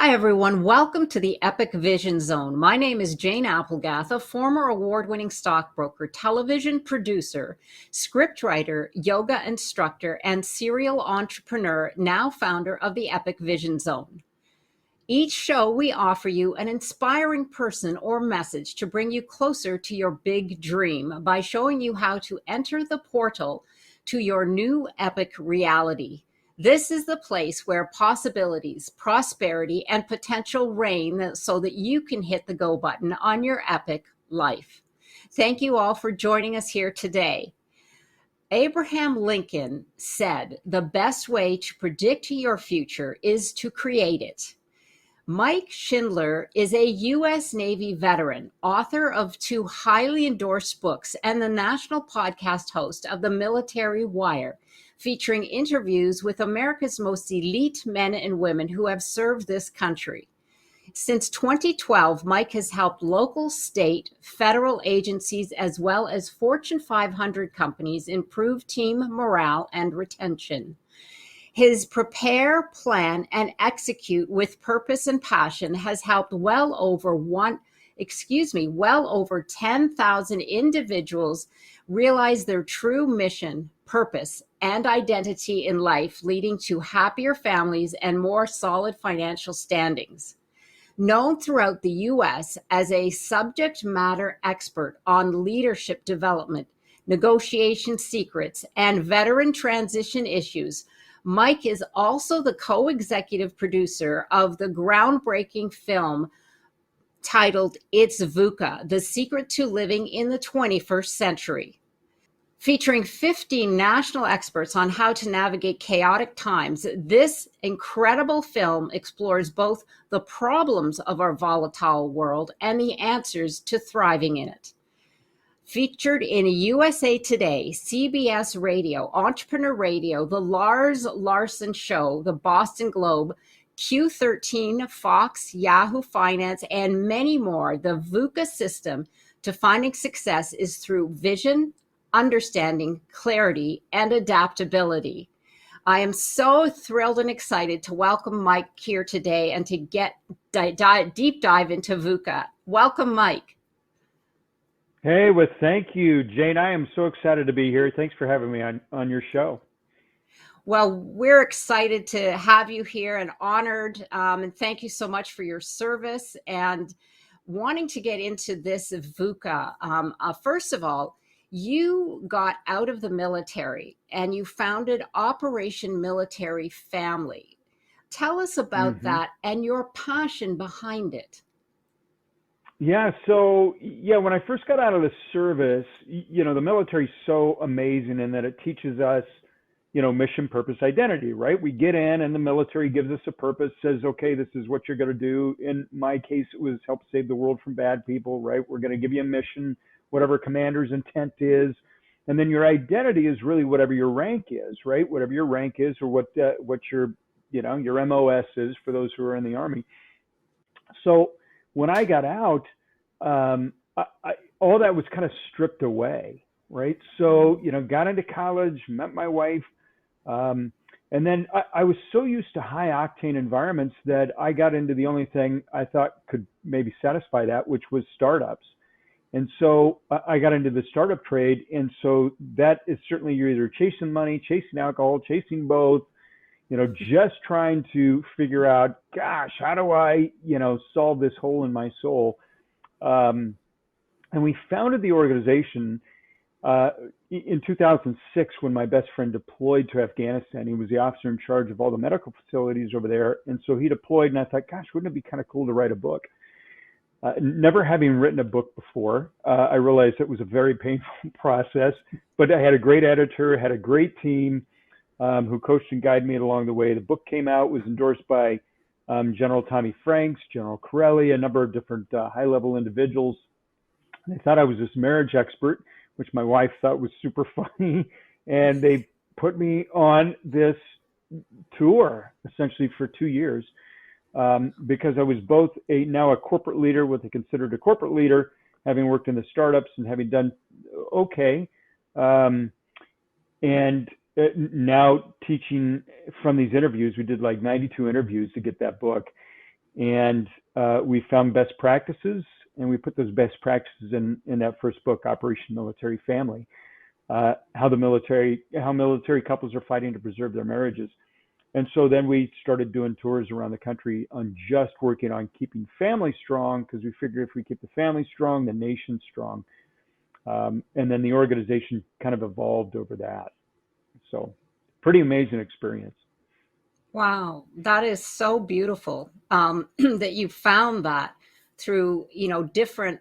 Hi, everyone. Welcome to the Epic Vision Zone. My name is Jane Applegath, a former award-winning stockbroker, television producer, scriptwriter, yoga instructor, and serial entrepreneur, now founder of the Epic Vision Zone. Each show, we offer you an inspiring person or message to bring you closer to your big dream by showing you how to enter the portal to your new epic reality. This is the place where possibilities, prosperity, and potential reign so that you can hit the go button on your epic life. Thank you all for joining us here today. Abraham Lincoln said, "The best way to predict your future is to create it." Mike Schindler is a U.S. Navy veteran, author of 2 highly endorsed books, and the national podcast host of The Military Wire, featuring interviews with America's most elite men and women who have served this country. Since 2012, Mike has helped local, state, federal agencies, as well as Fortune 500 companies improve team morale and retention. His prepare, plan, and execute with purpose and passion has helped well over 10,000 individuals realize their true mission, purpose, and identity in life, leading to happier families and more solid financial standings. Known throughout the U.S. as a subject matter expert on leadership development, negotiation secrets, and veteran transition issues, Mike is also the co-executive producer of the groundbreaking film titled It's VUCA, The Secret to Living in the 21st Century. Featuring 15 national experts on how to navigate chaotic times, this incredible film explores both the problems of our volatile world and the answers to thriving in it. Featured in USA Today, CBS Radio, Entrepreneur Radio, the Lars Larson Show, the Boston Globe, Q13 FOX, Yahoo Finance, and many more, the VUCA system to finding success is through vision, understanding, clarity, and adaptability. I am so thrilled and excited to welcome Mike here today and to get deep dive into VUCA. Welcome, Mike. Hey, well, thank you, Jane. I am so excited to be here. Thanks for having me on your show. Well, we're excited to have you here and honored, and thank you so much for your service and wanting to get into this VUCA. First of all, you got out of the military and you founded Operation Military Family. Tell us about that and your passion behind it. Yeah, when I first got out of the service, the military is so amazing in that it teaches us, mission, purpose, identity, right? We get in and the military gives us a purpose, says, okay, this is what you're going to do. In my case, it was help save the world from bad people, right? We're going to give you a mission, whatever commander's intent is. And then your identity is really whatever your rank is, right? Whatever your rank is or what your, your MOS is for those who are in the Army. So when I got out, all that was kind of stripped away, right? So, got into college, met my wife, and then I was so used to high octane environments that I got into the only thing I thought could maybe satisfy that, which was startups. And so I got into the startup trade. And so that is certainly, you're either chasing money, chasing alcohol, chasing both, just trying to figure out, gosh, how do I, solve this hole in my soul? And we founded the organization in 2006 when my best friend deployed to Afghanistan. He was the officer in charge of all the medical facilities over there. And so he deployed, and I thought, gosh, wouldn't it be kind of cool to write a book? Never having written a book before, I realized it was a very painful process, but I had a great editor, had a great team who coached and guided me along the way. The book came out, was endorsed by General Tommy Franks, General Corelli, a number of different high-level individuals. They thought I was this marriage expert, which my wife thought was super funny, and they put me on this tour essentially for 2 years. Because I was both now a corporate leader, what they considered a corporate leader, having worked in the startups and having done okay, and now teaching from these interviews. We did like 92 interviews to get that book. And we found best practices, and we put those best practices in that first book, Operation Military Family, how military couples are fighting to preserve their marriages. And so then we started doing tours around the country on just working on keeping families strong, because we figured if we keep the family strong, the nation's strong. And then the organization kind of evolved over that. So pretty amazing experience. Wow, that is so beautiful, that you found that through, different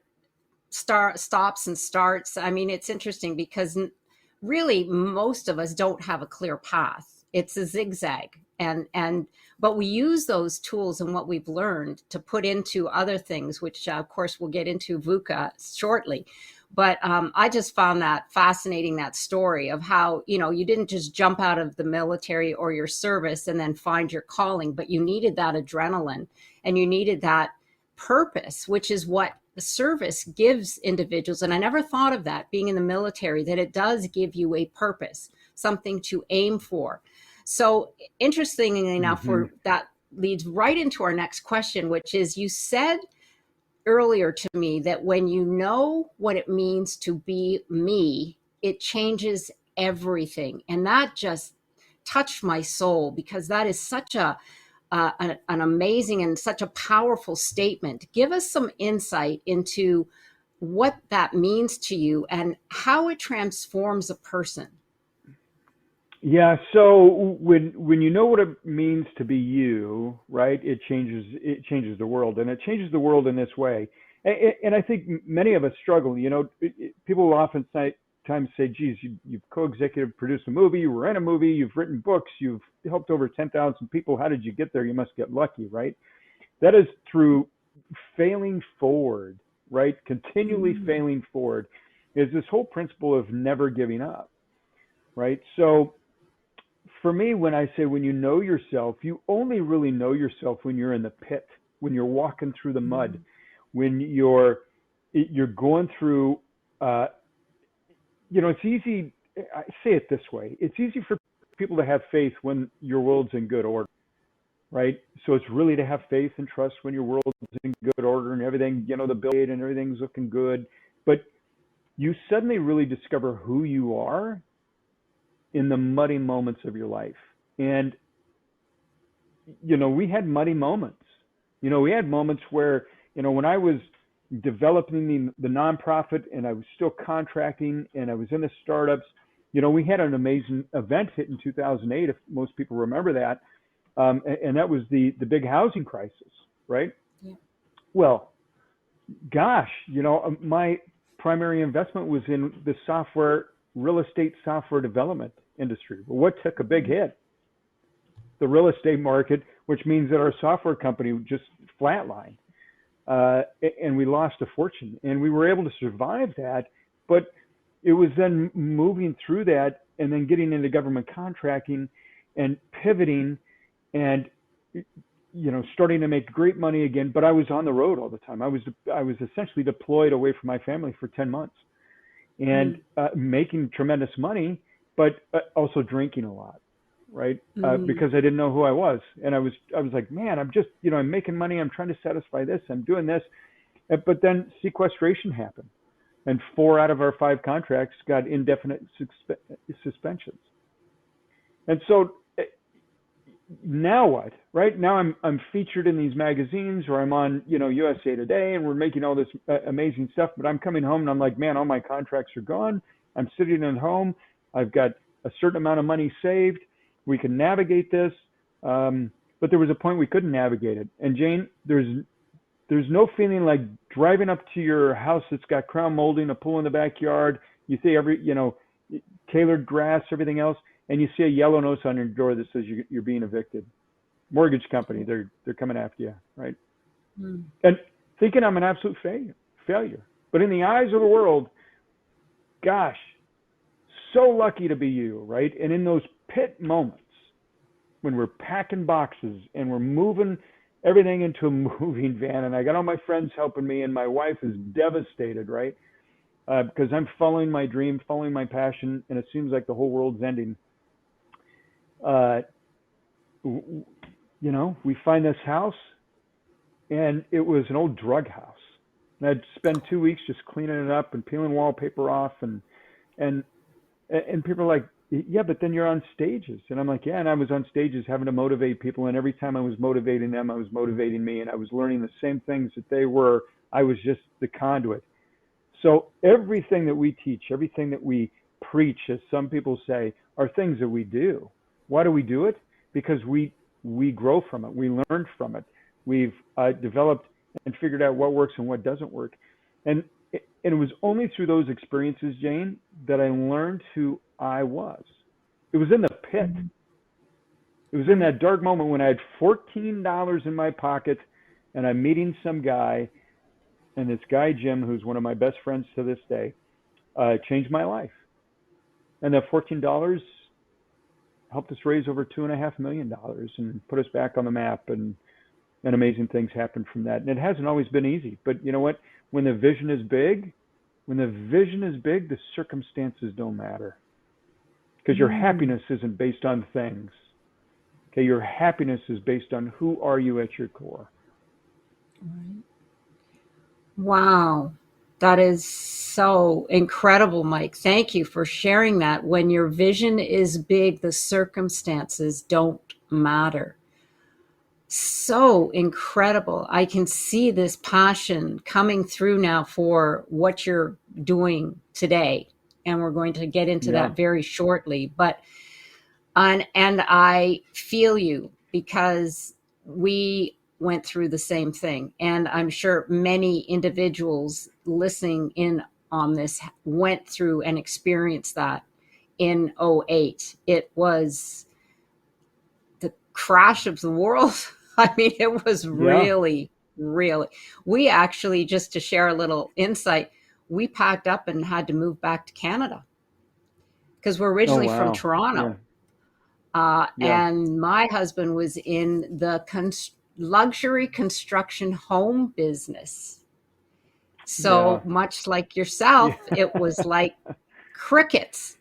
stops and starts. I mean, it's interesting because really most of us don't have a clear path. It's a zigzag, but we use those tools and what we've learned to put into other things, which of course we'll get into VUCA shortly. But I just found that fascinating, that story of how, you didn't just jump out of the military or your service and then find your calling, but you needed that adrenaline and you needed that purpose, which is what the service gives individuals. And I never thought of that, being in the military, that it does give you a purpose, something to aim for. So interestingly enough, that leads right into our next question, which is, you said earlier to me that when you know what it means to be me, it changes everything. And that just touched my soul, because that is such an amazing and such a powerful statement. Give us some insight into what that means to you and how it transforms a person. Yeah, so when you know what it means to be you, right, it changes the world, and it changes the world in this way. And I think many of us struggle. People will oftentimes say, "Geez, you've co-executive produced a movie, you were in a movie, you've written books, you've helped over 10,000 people. How did you get there? You must get lucky, right?" That is through failing forward, right? Continually failing forward is this whole principle of never giving up, right? So for me, when I say when you know yourself, you only really know yourself when you're in the pit, when you're walking through the mud, when you're going through, it's easy, I say it this way, it's easy for people to have faith when your world's in good order, right? So it's really to have faith and trust when your world's in good order and everything, the bill and everything's looking good. But you suddenly really discover who you are in the muddy moments of your life. And, we had muddy moments. We had moments where, when I was developing the nonprofit and I was still contracting and I was in the startups, we had an amazing event hit in 2008, if most people remember that. And that was the big housing crisis, right? Yeah. Well, gosh, my primary investment was in the real estate software development industry. But what took a big hit? The real estate market, which means that our software company just flatlined, and we lost a fortune. And we were able to survive that, but it was then moving through that and then getting into government contracting and pivoting and starting to make great money again. But I was on the road all the time. I was essentially deployed away from my family for 10 months and making tremendous money, but also drinking a lot, right? Because I didn't know who I was. And I was like, man, I'm just, I'm making money. I'm trying to satisfy this. I'm doing this. But then sequestration happened. And 4 out of our 5 contracts got indefinite suspensions. And so now what, right? Now I'm featured in these magazines, or I'm on, USA Today, and we're making all this amazing stuff, but I'm coming home and I'm like, man, all my contracts are gone. I'm sitting at home. I've got a certain amount of money saved. We can navigate this. But there was a point we couldn't navigate it. And Jane, there's no feeling like driving up to your house that's got crown molding, a pool in the backyard. You see tailored grass, everything else, and you see a yellow notice on your door that says you're being evicted. Mortgage company, they're coming after you, right? And thinking I'm an absolute failure. But in the eyes of the world, gosh, so lucky to be you, right? And in those pit moments when we're packing boxes and we're moving everything into a moving van, and I got all my friends helping me, and my wife is devastated, right? Because I'm following my dream, following my passion, and it seems like the whole world's ending. We find this house, and it was an old drug house. And I'd spend 2 weeks just cleaning it up and peeling wallpaper off, and and people are like, yeah, but then you're on stages. And I'm like, yeah, and I was on stages having to motivate people, and every time I was motivating them, I was motivating me, and I was learning the same things that they were. I was just the conduit. So everything that we teach, everything that we preach, as some people say, are things that we do. Why do we do it? Because we grow from it. We learn from it. We've developed and figured out what works and what doesn't work. And it was only through those experiences, Jane, that I learned who I was. It was in the pit. It was in that dark moment when I had $14 in my pocket and I'm meeting some guy, and this guy, Jim, who's one of my best friends to this day, changed my life. And that $14 helped us raise over $2.5 million and put us back on the map, and amazing things happened from that. And it hasn't always been easy, but you know what? When the vision is big, the circumstances don't matter, because your happiness isn't based on things. Okay, your happiness is based on who are you at your core. Right. Wow. That is so incredible, Mike. Thank you for sharing that. When your vision is big, the circumstances don't matter. So incredible. I can see this passion coming through now for what you're doing today. And we're going to get into that very shortly. But and I feel you, because we went through the same thing. And I'm sure many individuals listening in on this went through and experienced that in '08. It was the crash of the world. I mean, it was really, really. We actually, just to share a little insight, we packed up and had to move back to Canada because we're originally from Toronto. And my husband was in the luxury construction home business. So much like yourself, it was like crickets.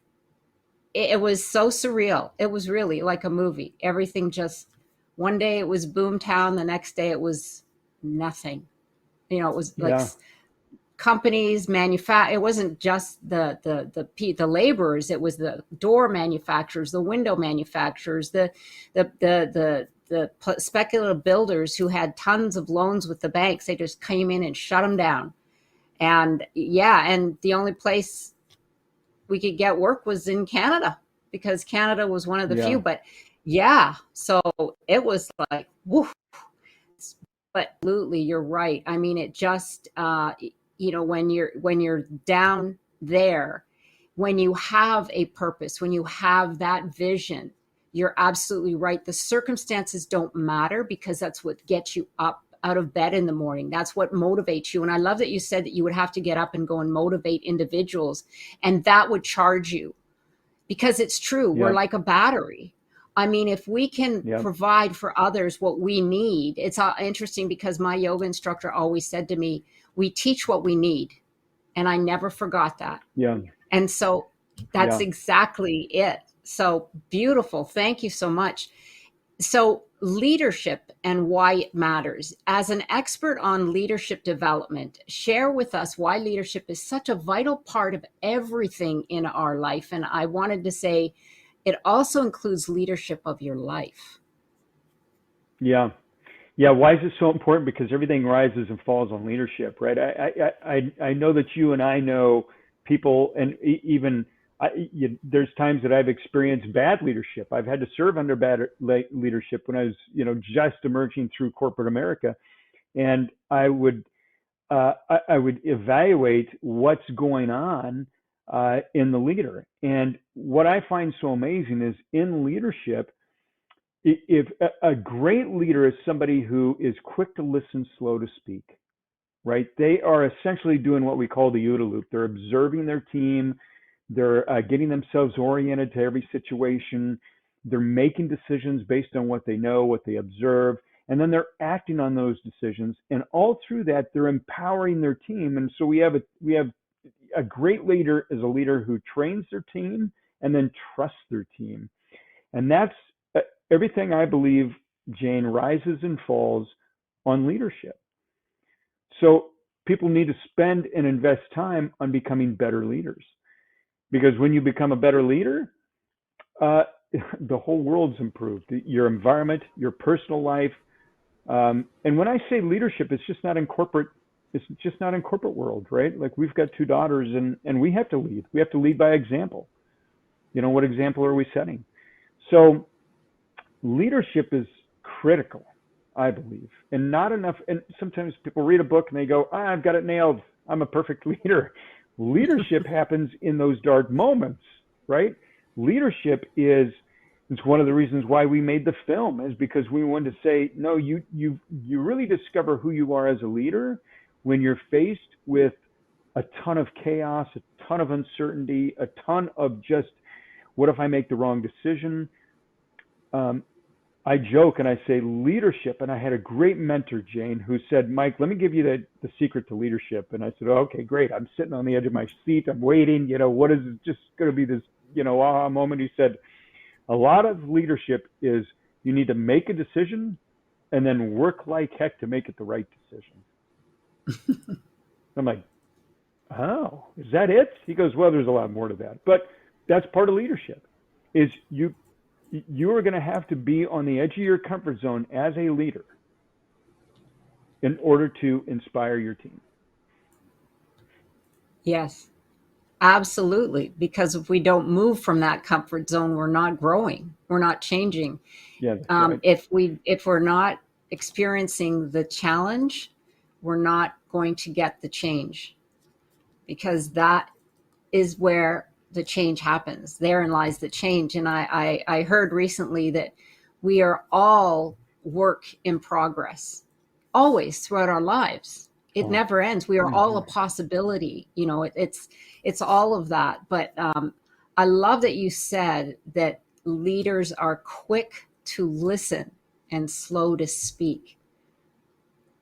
It was so surreal. It was really like a movie. Everything just, one day it was boomtown, the next day it was nothing. You know, it was like companies, it wasn't just the laborers. It was the door manufacturers, the window manufacturers, the speculative builders who had tons of loans with the banks. They just came in and shut them down. And and the only place we could get work was in Canada, because Canada was one of the few. But so it was like, woof. But absolutely, you're right. I mean, it just when you're down there, when you have a purpose, when you have that vision, you're absolutely right. The circumstances don't matter, because that's what gets you up out of bed in the morning. That's what motivates you. And I love that you said that you would have to get up and go and motivate individuals, and that would charge you, because it's true. We're like a battery. I mean, if we can provide for others what we need, it's interesting, because my yoga instructor always said to me, we teach what we need. And I never forgot that. And so that's exactly it. So beautiful. Thank you so much. So leadership and why it matters. As an expert on leadership development, share with us why leadership is such a vital part of everything in our life. And I wanted to say, it also includes leadership of your life. Why is it so important? Because everything rises and falls on leadership, right? I know that you and I know people, and even there's times that I've experienced bad leadership. I've had to serve under bad leadership when I was just emerging through corporate America, and I would evaluate what's going on in the leader. And what I find so amazing is, in leadership, if a great leader is somebody who is quick to listen, slow to speak, right? They are essentially doing what we call the OODA loop. They're observing their team. They're getting themselves oriented to every situation. They're making decisions based on what they know, what they observe, and then they're acting on those decisions. And all through that, they're empowering their team. And so we have a great leader is a leader who trains their team and then trusts their team. And that's everything, I believe, Jane, rises and falls on leadership. So people need to spend and invest time on becoming better leaders. Because when you become a better leader, the whole world's improved. Your environment, your personal life. And when I say leadership, it's just not in corporate. It's just not in corporate world, right? Like we've got 2 daughters, and we have to lead. We have to lead by example. What example are we setting? So leadership is critical, I believe, and not enough. And sometimes people read a book and they go, I've got it nailed. I'm a perfect leader. Leadership happens in those dark moments, right? Leadership it's one of the reasons why we made the film, is because we wanted to say, no, you really discover who you are as a leader when you're faced with a ton of chaos, a ton of uncertainty, a ton of just, what if I make the wrong decision? I joke and I say leadership, and I had a great mentor, Jane, who said, Mike, let me give you the secret to leadership. And I said, oh, okay, great. I'm sitting on the edge of my seat. I'm waiting. What is it just going to be this, aha moment? He said, a lot of leadership is you need to make a decision and then work like heck to make it the right decision. I'm like, oh, is that it? He goes, well, there's a lot more to that. But that's part of leadership, is you are going to have to be on the edge of your comfort zone as a leader in order to inspire your team. Yes, absolutely. Because if we don't move from that comfort zone, we're not growing, we're not changing. Yeah, right. If we're not experiencing the challenge, we're not going to get the change, because that is where the change happens. Therein lies the change. And I heard recently that we are all work in progress, always throughout our lives. It never ends. We are all a possibility. It's all of that. But I love that you said that leaders are quick to listen and slow to speak.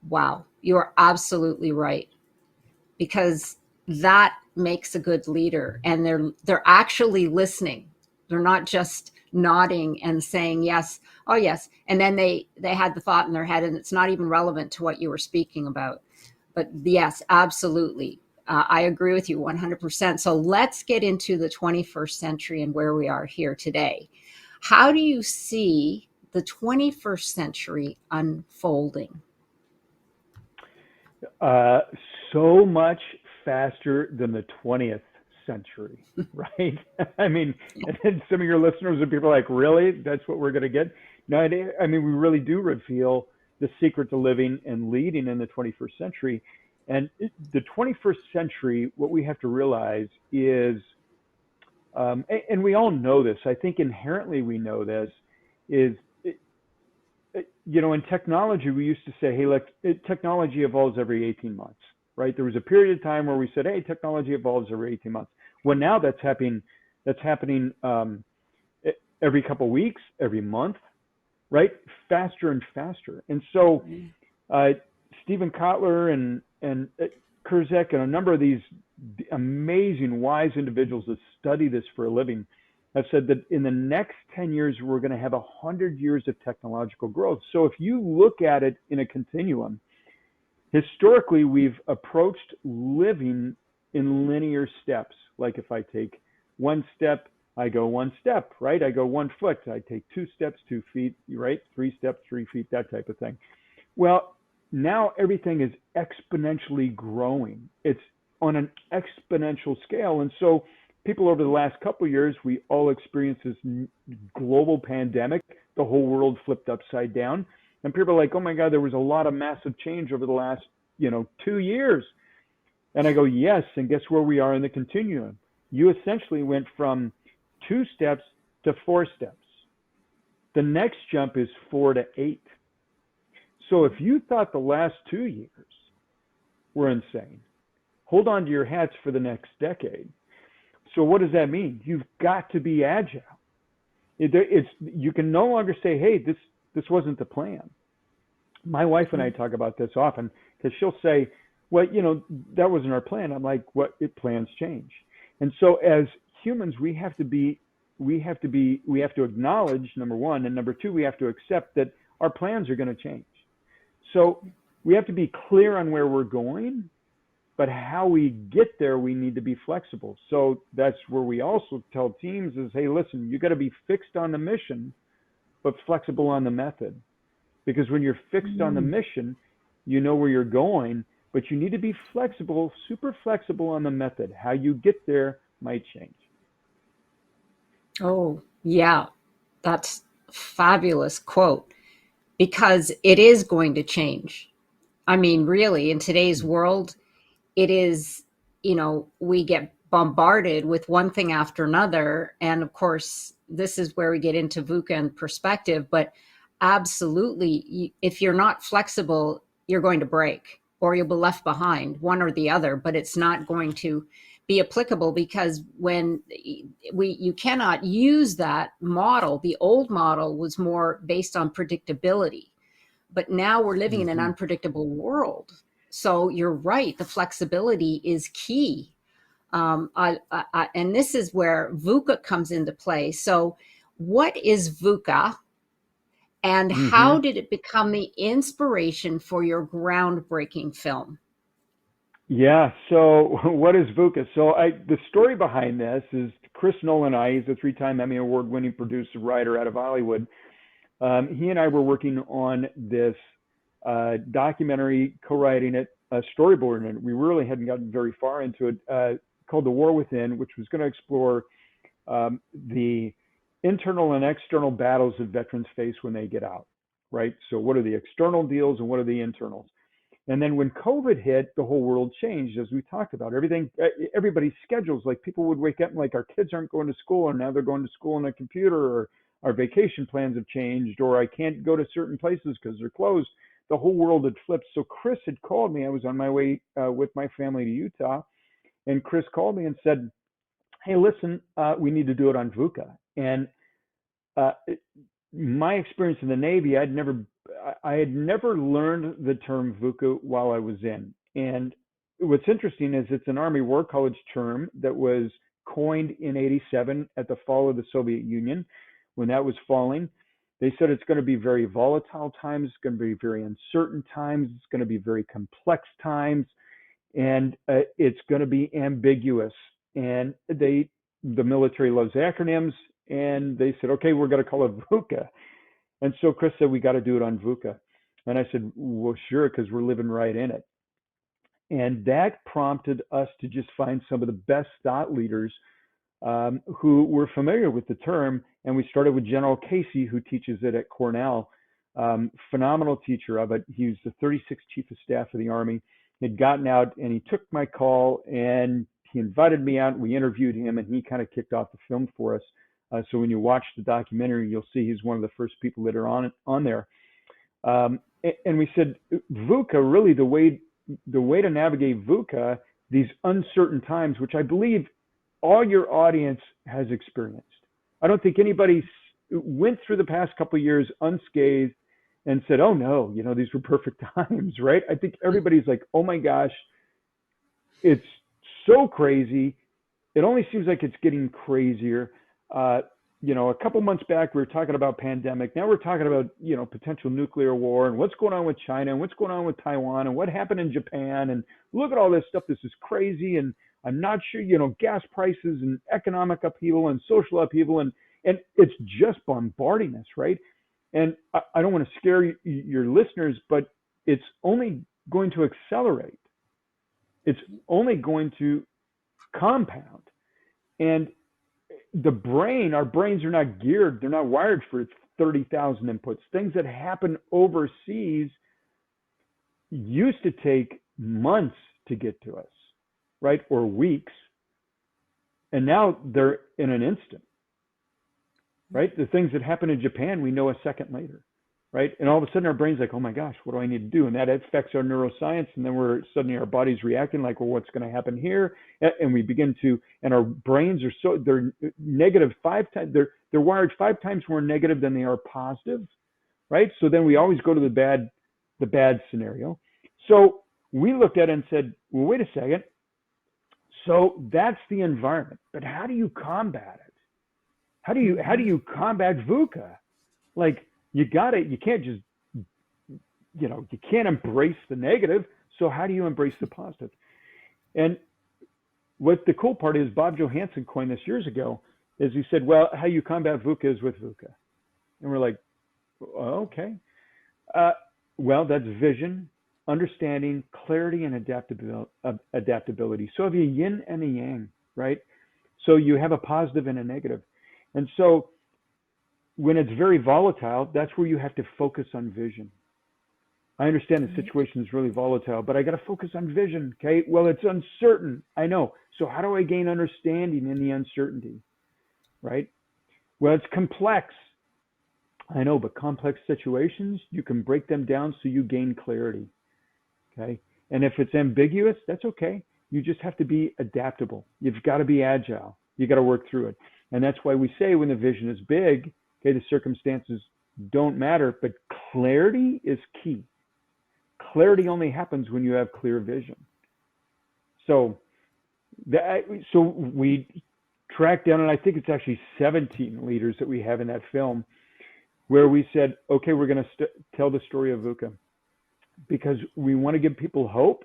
Wow, you are absolutely right, because that makes a good leader, and they're actually listening. They're not just nodding and saying yes, oh yes, and then they had the thought in their head and it's not even relevant to what you were speaking about. But yes, absolutely, I agree with you 100%. So let's get into the 21st century and where we are here today. How do you see the 21st century unfolding? So much faster than the 20th century, right? I mean, and then some of your listeners and people are like, really? That's what we're going to get? No, I mean, we really do reveal the secret to living and leading in the 21st century. And the 21st century, what we have to realize is, and we all know this, I think inherently we know this, is in technology, we used to say, hey, look, technology evolves every 18 months, right? There was a period of time where we said, hey, technology evolves every 18 months. Well, now that's happening every couple of weeks, every month, right? Faster and faster. And so Stephen Kotler and Kurzek and a number of these amazing, wise individuals that study this for a living have said that in the next 10 years, we're going to have 100 years of technological growth. So if you look at it in a continuum, historically, we've approached living in linear steps. Like if I take one step, I go one step, right? I go 1 foot. I take 2 steps, 2 feet, right? 3 steps, 3 feet, that type of thing. Well, now everything is exponentially growing. It's on an exponential scale. And so people over the last couple of years, we all experienced this global pandemic. The whole world flipped upside down. And people are like, oh my God, there was a lot of massive change over the last, 2 years. And I go, yes. And guess where we are in the continuum? You essentially went from 2 steps to 4 steps. The next jump is 4 to 8. So if you thought the last 2 years were insane, hold on to your hats for the next decade. So what does that mean? You've got to be agile. You can no longer say, hey, this wasn't the plan. My wife and I talk about this often because she'll say, well, that wasn't our plan. I'm like, what? Plans change. And so as humans, we have to acknowledge, number one, and number two, we have to accept that our plans are going to change. So we have to be clear on where we're going, but how we get there, we need to be flexible. So that's where we also tell teams is, hey, listen, you got to be fixed on the mission, but flexible on the method. Because when you're fixed on the mission, you know where you're going, but you need to be flexible, super flexible on the method. How you get there might change. Oh, yeah. That's a fabulous quote, because it is going to change. I mean, really, in today's world, it is, we get bombarded with one thing after another. And of course, this is where we get into VUCA and perspective. But absolutely, if you're not flexible, you're going to break or you'll be left behind, one or the other. But it's not going to be applicable, because when you cannot use that model. The old model was more based on predictability, but now we're living in an unpredictable world. So you're right, the flexibility is key. And this is where VUCA comes into play. So what is VUCA, and how did it become the inspiration for your groundbreaking film? Yeah. So what is VUCA? So the story behind this is Chris Nolan and I, he's a 3-time Emmy award-winning producer, writer out of Hollywood. He and I were working on this documentary, co-writing it, storyboarding it. We really hadn't gotten very far into it, called The War Within, which was going to explore the internal and external battles that veterans face when they get out, right? So what are the external deals and what are the internals? And then when COVID hit, the whole world changed, as we talked about. Everybody's schedules, like people would wake up and like, our kids aren't going to school, and now they're going to school on a computer, or our vacation plans have changed, or I can't go to certain places because they're closed. The whole world had flipped. So Chris had called me. I was on my way with my family to Utah, and Chris called me and said, hey, listen, we need to do it on VUCA. And my experience in the Navy, I had never learned the term VUCA while I was in. And what's interesting is it's an Army War College term that was coined in '87 at the fall of the Soviet Union. When that was falling, they said it's going to be very volatile times, it's going to be very uncertain times, it's going to be very complex times, and it's going to be ambiguous. And the military loves acronyms, and they said, okay, we're going to call it VUCA. And so Chris said, we got to do it on VUCA. And I said, well, sure, because we're living right in it. And that prompted us to just find some of the best thought leaders who were familiar with the term. And we started with General Casey, who teaches it at Cornell. Phenomenal teacher of it. He was the 36th Chief of Staff of the Army. He had gotten out, and he took my call, and he invited me out, and we interviewed him, and he kind of kicked off the film for us. So when you watch the documentary, you'll see he's one of the first people that are on there. And we said, VUCA, really the way to navigate VUCA, these uncertain times, which I believe all your audience has experienced. I don't think anybody went through the past couple of years unscathed and said, oh no, these were perfect times, right? I think everybody's like, oh my gosh, it's so crazy. It only seems like it's getting crazier. A couple months back, we were talking about pandemic. Now we're talking about, potential nuclear war, and what's going on with China, and what's going on with Taiwan, and what happened in Japan. And look at all this stuff. This is crazy. And I'm not sure, gas prices and economic upheaval and social upheaval. And it's just bombarding us, right? And I don't want to scare your listeners, but it's only going to accelerate. It's only going to compound. And our brains are not geared, they're not wired for 30,000 inputs. Things that happen overseas used to take months to get to us, right? Or weeks. And now they're in an instant, right? The things that happen in Japan, we know a second later, right? And all of a sudden our brain's like, oh my gosh, what do I need to do? And that affects our neuroscience. And then suddenly our body's reacting like, well, what's going to happen here? And we begin to, and our brains are they're negative 5 times, they're wired 5 times more negative than they are positive, right? So then we always go to the bad scenario. So we looked at it and said, well, wait a second. So that's the environment, but how do you combat it? How do you combat VUCA? Like, you can't just you can't embrace the negative. So how do you embrace the positive? And what the cool part is, Bob Johansen coined this years ago, is he said, well, how you combat VUCA is with VUCA. And we're like, oh, okay. Well, that's vision, understanding, clarity, and adaptability. So have a yin and a yang, right? So you have a positive and a negative. And so when it's very volatile, that's where you have to focus on vision. I understand the situation is really volatile, but I got to focus on vision, okay? Well, it's uncertain, I know. So how do I gain understanding in the uncertainty, right? Well, it's complex. I know, but complex situations, you can break them down so you gain clarity, okay? And if it's ambiguous, that's okay. You just have to be adaptable. You've got to be agile. You got to work through it. And that's why we say when the vision is big, okay, the circumstances don't matter, but clarity is key. Clarity only happens when you have clear vision. So we tracked down, and I think it's actually 17 leaders that we have in that film, where we said, okay, we're going to tell the story of VUCA because we want to give people hope,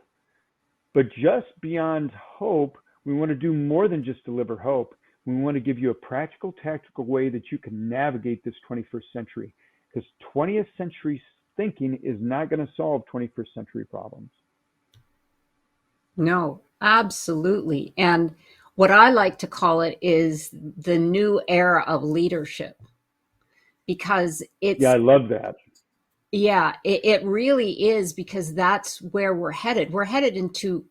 but just beyond hope, we want to do more than just deliver hope. We want to give you a practical, tactical way that you can navigate this 21st century, because 20th century thinking is not going to solve 21st century problems. No, absolutely. And what I like to call it is the new era of leadership, because it's... Yeah, I love that. Yeah, it really is, because that's where we're headed. We're headed into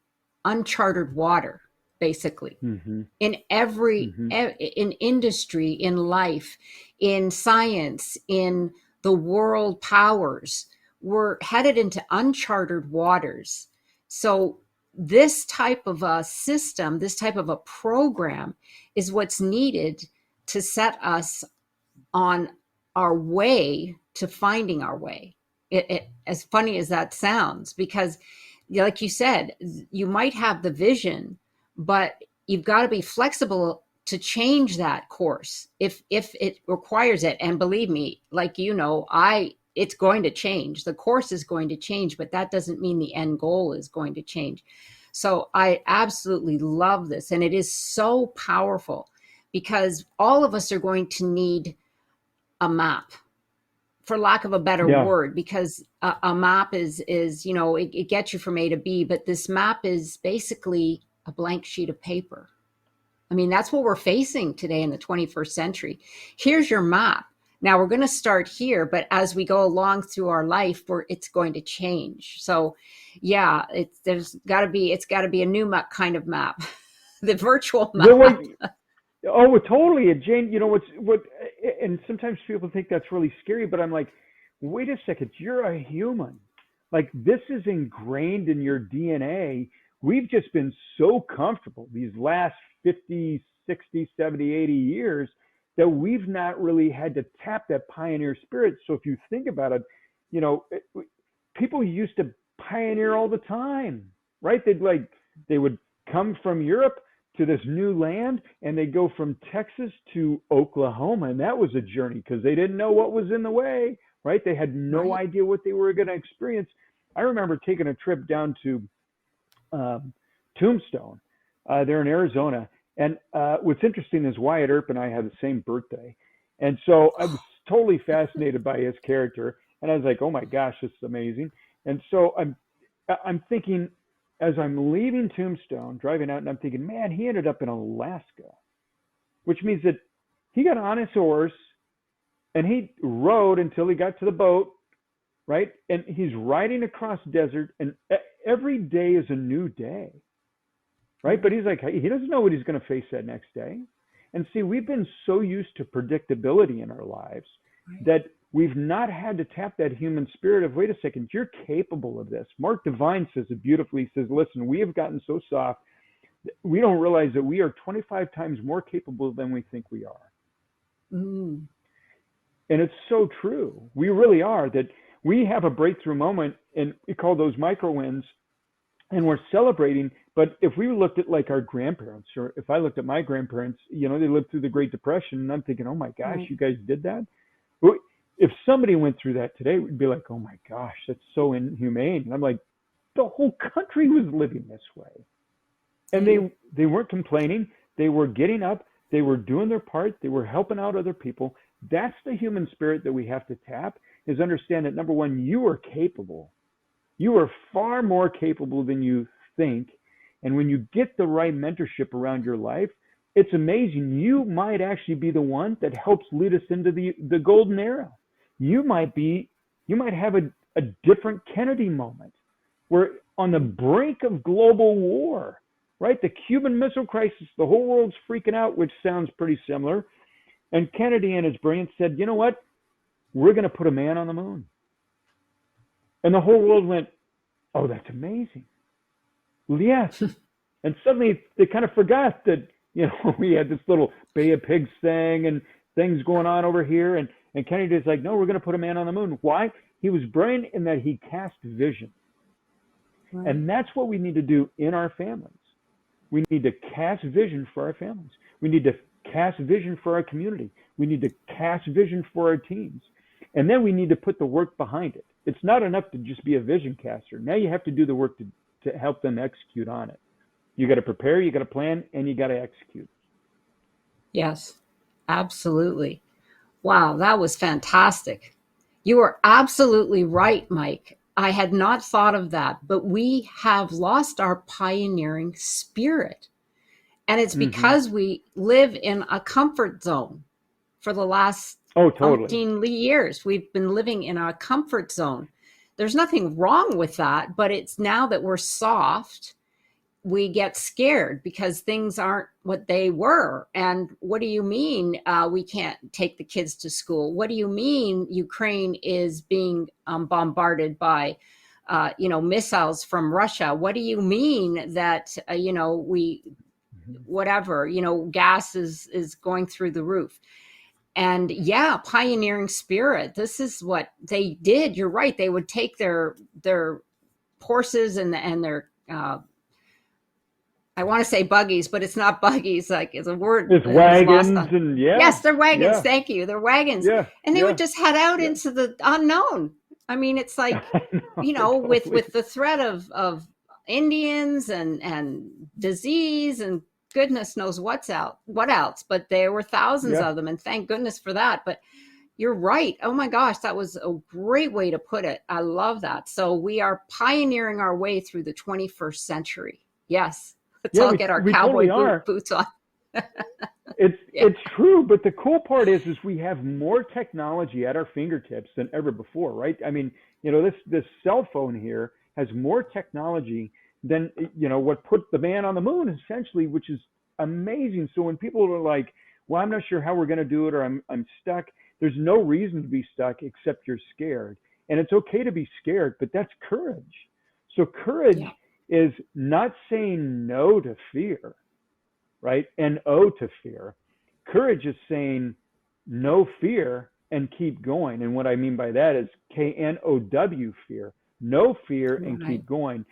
uncharted water, basically, in every, in industry, in life, in science, in the world powers. We're headed into uncharted waters. So this type of a system, this type of a program is what's needed to set us on our way to finding our way. As funny as that sounds, because like you said, you might have the vision, but you've got to be flexible to change that course if it requires it. And believe me, like, it's going to change. The course is going to change, but that doesn't mean the end goal is going to change. So I absolutely love this. And it is so powerful, because all of us are going to need a map, for lack of a better word, because a map is it gets you from A to B, but this map is basically a blank sheet of paper. I mean, that's what we're facing today in the 21st century. Here's your map. Now we're going to start here, but as we go along through our life, it's going to change. So yeah, it's got to be a new kind of map, the virtual map. Oh, totally. And Jane, and sometimes people think that's really scary, but I'm like, wait a second, you're a human. Like, this is ingrained in your DNA. We've just been so comfortable these last 50, 60, 70, 80 years that we've not really had to tap that pioneer spirit. So if you think about it, people used to pioneer all the time, right? They would come from Europe to this new land, and they go from Texas to Oklahoma, and that was a journey because they didn't know what was in the way, right? They had no idea what they were going to experience. I remember taking a trip down to Tombstone. They're in Arizona, and what's interesting is Wyatt Earp and I have the same birthday, and so I was totally fascinated by his character, and I was like, oh my gosh, this is amazing. And so I'm thinking, as I'm leaving Tombstone, driving out, and I'm thinking, man, he ended up in Alaska, which means that he got on his horse and he rode until he got to the boat, right? And he's riding across desert, and every day is a new day, right? But he's like, he doesn't know what he's going to face that next day. And see, we've been so used to predictability in our lives that we've not had to tap that human spirit of, wait a second, you're capable of this. Mark Devine says it beautifully. He says, listen, we have gotten so soft, we don't realize that we are 25 times more capable than we think we are. And it's so true. We really are, that we have a breakthrough moment, and we call those micro wins, and we're celebrating. But if we looked at like our grandparents, or if I looked at my grandparents, they lived through the Great Depression, and I'm thinking, oh my gosh, you guys did that? if somebody went through that today, it would be like, oh my gosh, that's so inhumane. And I'm like, the whole country was living this way. And they weren't complaining. They were getting up. They were doing their part. They were helping out other people. That's the human spirit that we have to tap, is understand that, number one, you are capable. You are far more capable than you think. And when you get the right mentorship around your life, it's amazing. You might actually be the one that helps lead us into the golden era. You might have a different Kennedy moment. We're on the brink of global war, right? The Cuban Missile Crisis, the whole world's freaking out, which sounds pretty similar. And Kennedy, in his brilliance, said, you know what? We're going to put a man on the moon. And the whole world went, oh, that's amazing. Well, yes. And suddenly they kind of forgot that, we had this little Bay of Pigs thing and things going on over here. And Kennedy's like, no, we're going to put a man on the moon. Why? He was brilliant in that he cast vision. Right. And that's what we need to do in our families. We need to cast vision for our families. We need to cast vision for our community. We need to cast vision for our teams. And then we need to put the work behind it. It's not enough to just be a vision caster. Now you have to do the work to help them execute on it. You got to prepare, you got to plan, and you got to execute. Yes, absolutely. Wow, that was fantastic. You are absolutely right, Mike. I had not thought of that, but we have lost our pioneering spirit. And it's because we live in a comfort zone for the last 15 years. We've been living in a comfort zone. There's nothing wrong with that, but it's now that we're soft, we get scared because things aren't what they were. And what do you mean we can't take the kids to school? What do you mean Ukraine is being bombarded by, missiles from Russia? What do you mean that, gas is going through the roof? And yeah, pioneering spirit. This is what they did. You're right. They would take their horses and their I want to say buggies, but it's not buggies. Like it's a word. It's wagons and Yes, they're wagons. Yeah. Thank you. They're wagons. Yeah. And they would just head out into the unknown. I mean, it's like, totally. with the threat of Indians and disease and goodness knows what else, but there were thousands of them, and thank goodness for that. But you're right. Oh my gosh, that was a great way to put it. I love that. So we are pioneering our way through the 21st century. Yes. Let's all get our cowboy boots on. It's true, but the cool part is we have more technology at our fingertips than ever before, right? I mean, this cell phone here has more technology than what put the man on the moon, essentially, which is amazing. So when people are like, well, I'm not sure how we're going to do it, or I'm stuck, there's no reason to be stuck except you're scared. And it's okay to be scared, but that's courage. So courage is not saying no to fear, right? And O to fear. Courage is saying no fear and keep going. And what I mean by that is KNOW, fear. No fear and keep going.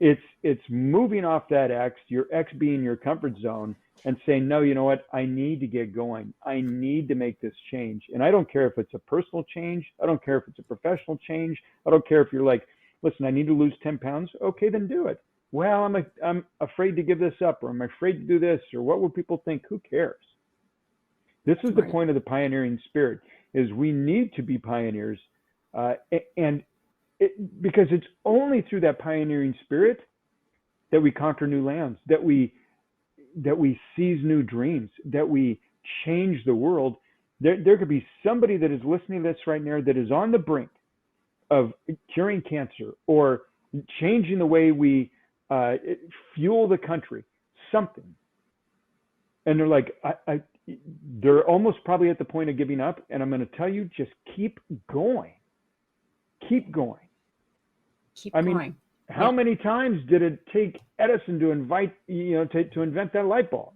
It's moving off that X, your X being your comfort zone, and saying, no, you know what? I need to get going. I need to make this change. And I don't care if it's a personal change. I don't care if it's a professional change. I don't care if you're like, listen, I need to lose 10 pounds. Okay, then do it. Well, I'm afraid to give this up, or I'm afraid to do this, or what will people think? Who cares? This is the point of the pioneering spirit, is we need to be pioneers. Because it's only through that pioneering spirit that we conquer new lands, that we seize new dreams, that we change the world. There could be somebody that is listening to this right now that is on the brink of curing cancer or changing the way we fuel the country, something. And they're like, they're almost probably at the point of giving up. And I'm going to tell you, just keep going. Keep going. I mean, how many times did it take Edison to invent that light bulb?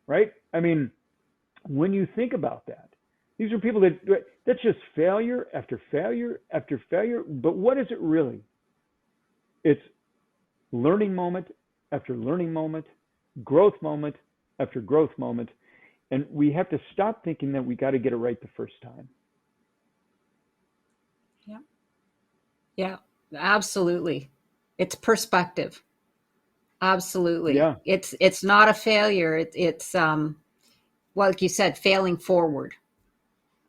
Right? I mean, when you think about that, these are people that's just failure after failure after failure. But what is it really? It's learning moment after learning moment, growth moment after growth moment. And we have to stop thinking that we got to get it right the first time. Yeah, absolutely. It's perspective. Absolutely. Yeah, It's not a failure. It's well, like you said, failing forward.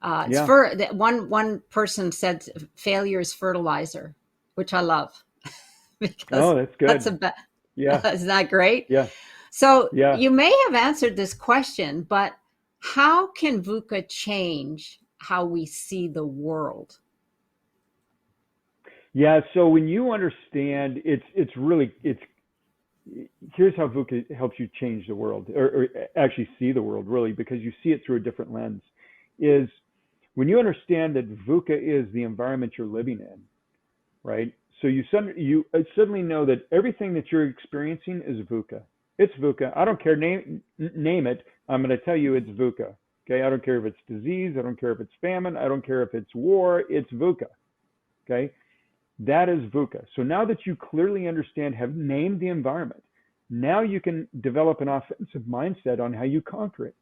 It's yeah. for that one person said failure is fertilizer, which I love because Oh, that's that's good. Yeah, isn't that great? yeah, So yeah. you may have answered this question, but how can VUCA change how we see the world? Yeah, so when you understand, it's really it's here's how VUCA helps you change the world, or actually see the world, really, because you see it through a different lens. Is when you understand that VUCA is the environment you're living in, right? So you suddenly know that everything that you're experiencing is VUCA. It's VUCA. I don't care, name it. I'm going to tell you it's VUCA. Okay, I don't care if it's disease. I don't care if it's famine. I don't care if it's war. It's VUCA. Okay, that is VUCA. So now that you clearly understand, have named the environment, now you can develop an offensive mindset on how you conquer it.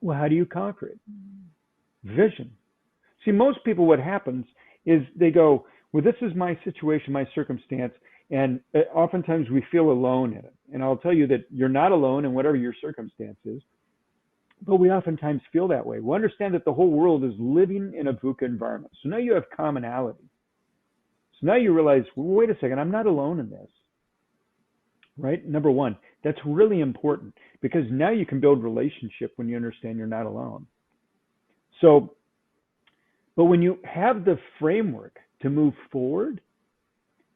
Well, how do you conquer it? Vision. See, most people, what happens is they go, well, this is my situation, my circumstance, and oftentimes we feel alone in it. And I'll tell you that you're not alone in whatever your circumstance is, but we oftentimes feel that way. We understand that the whole world is living in a VUCA environment. So now you have commonality. So now you realize, well, wait a second, I'm not alone in this, right? Number one, that's really important because now you can build relationship when you understand you're not alone. So, but when you have the framework to move forward,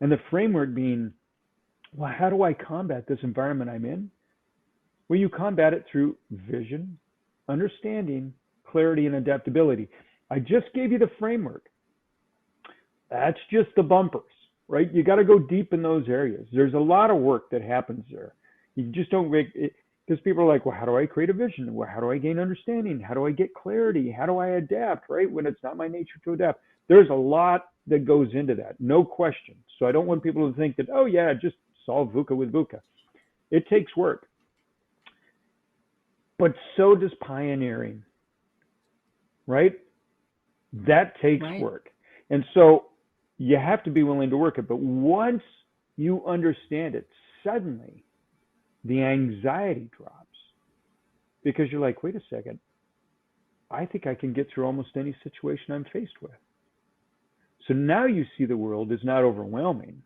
and the framework being, well, how do I combat this environment I'm in? Well, you combat it through vision, understanding, clarity, and adaptability. I just gave you the framework. That's just the bumpers, right? You got to go deep in those areas. There's a lot of work that happens there. You just don't make it, because people are like, well, how do I create a vision? Well, how do I gain understanding? How do I get clarity? How do I adapt, right? When it's not my nature to adapt. There's a lot that goes into that, no question. So I don't want people to think that, oh, yeah, just solve VUCA with VUCA. It takes work. But so does pioneering, right? That takes Right. work. And so you have to be willing to work it. But once you understand it, suddenly the anxiety drops because you're like, wait a second, I think I can get through almost any situation I'm faced with. So now you see the world as not overwhelming,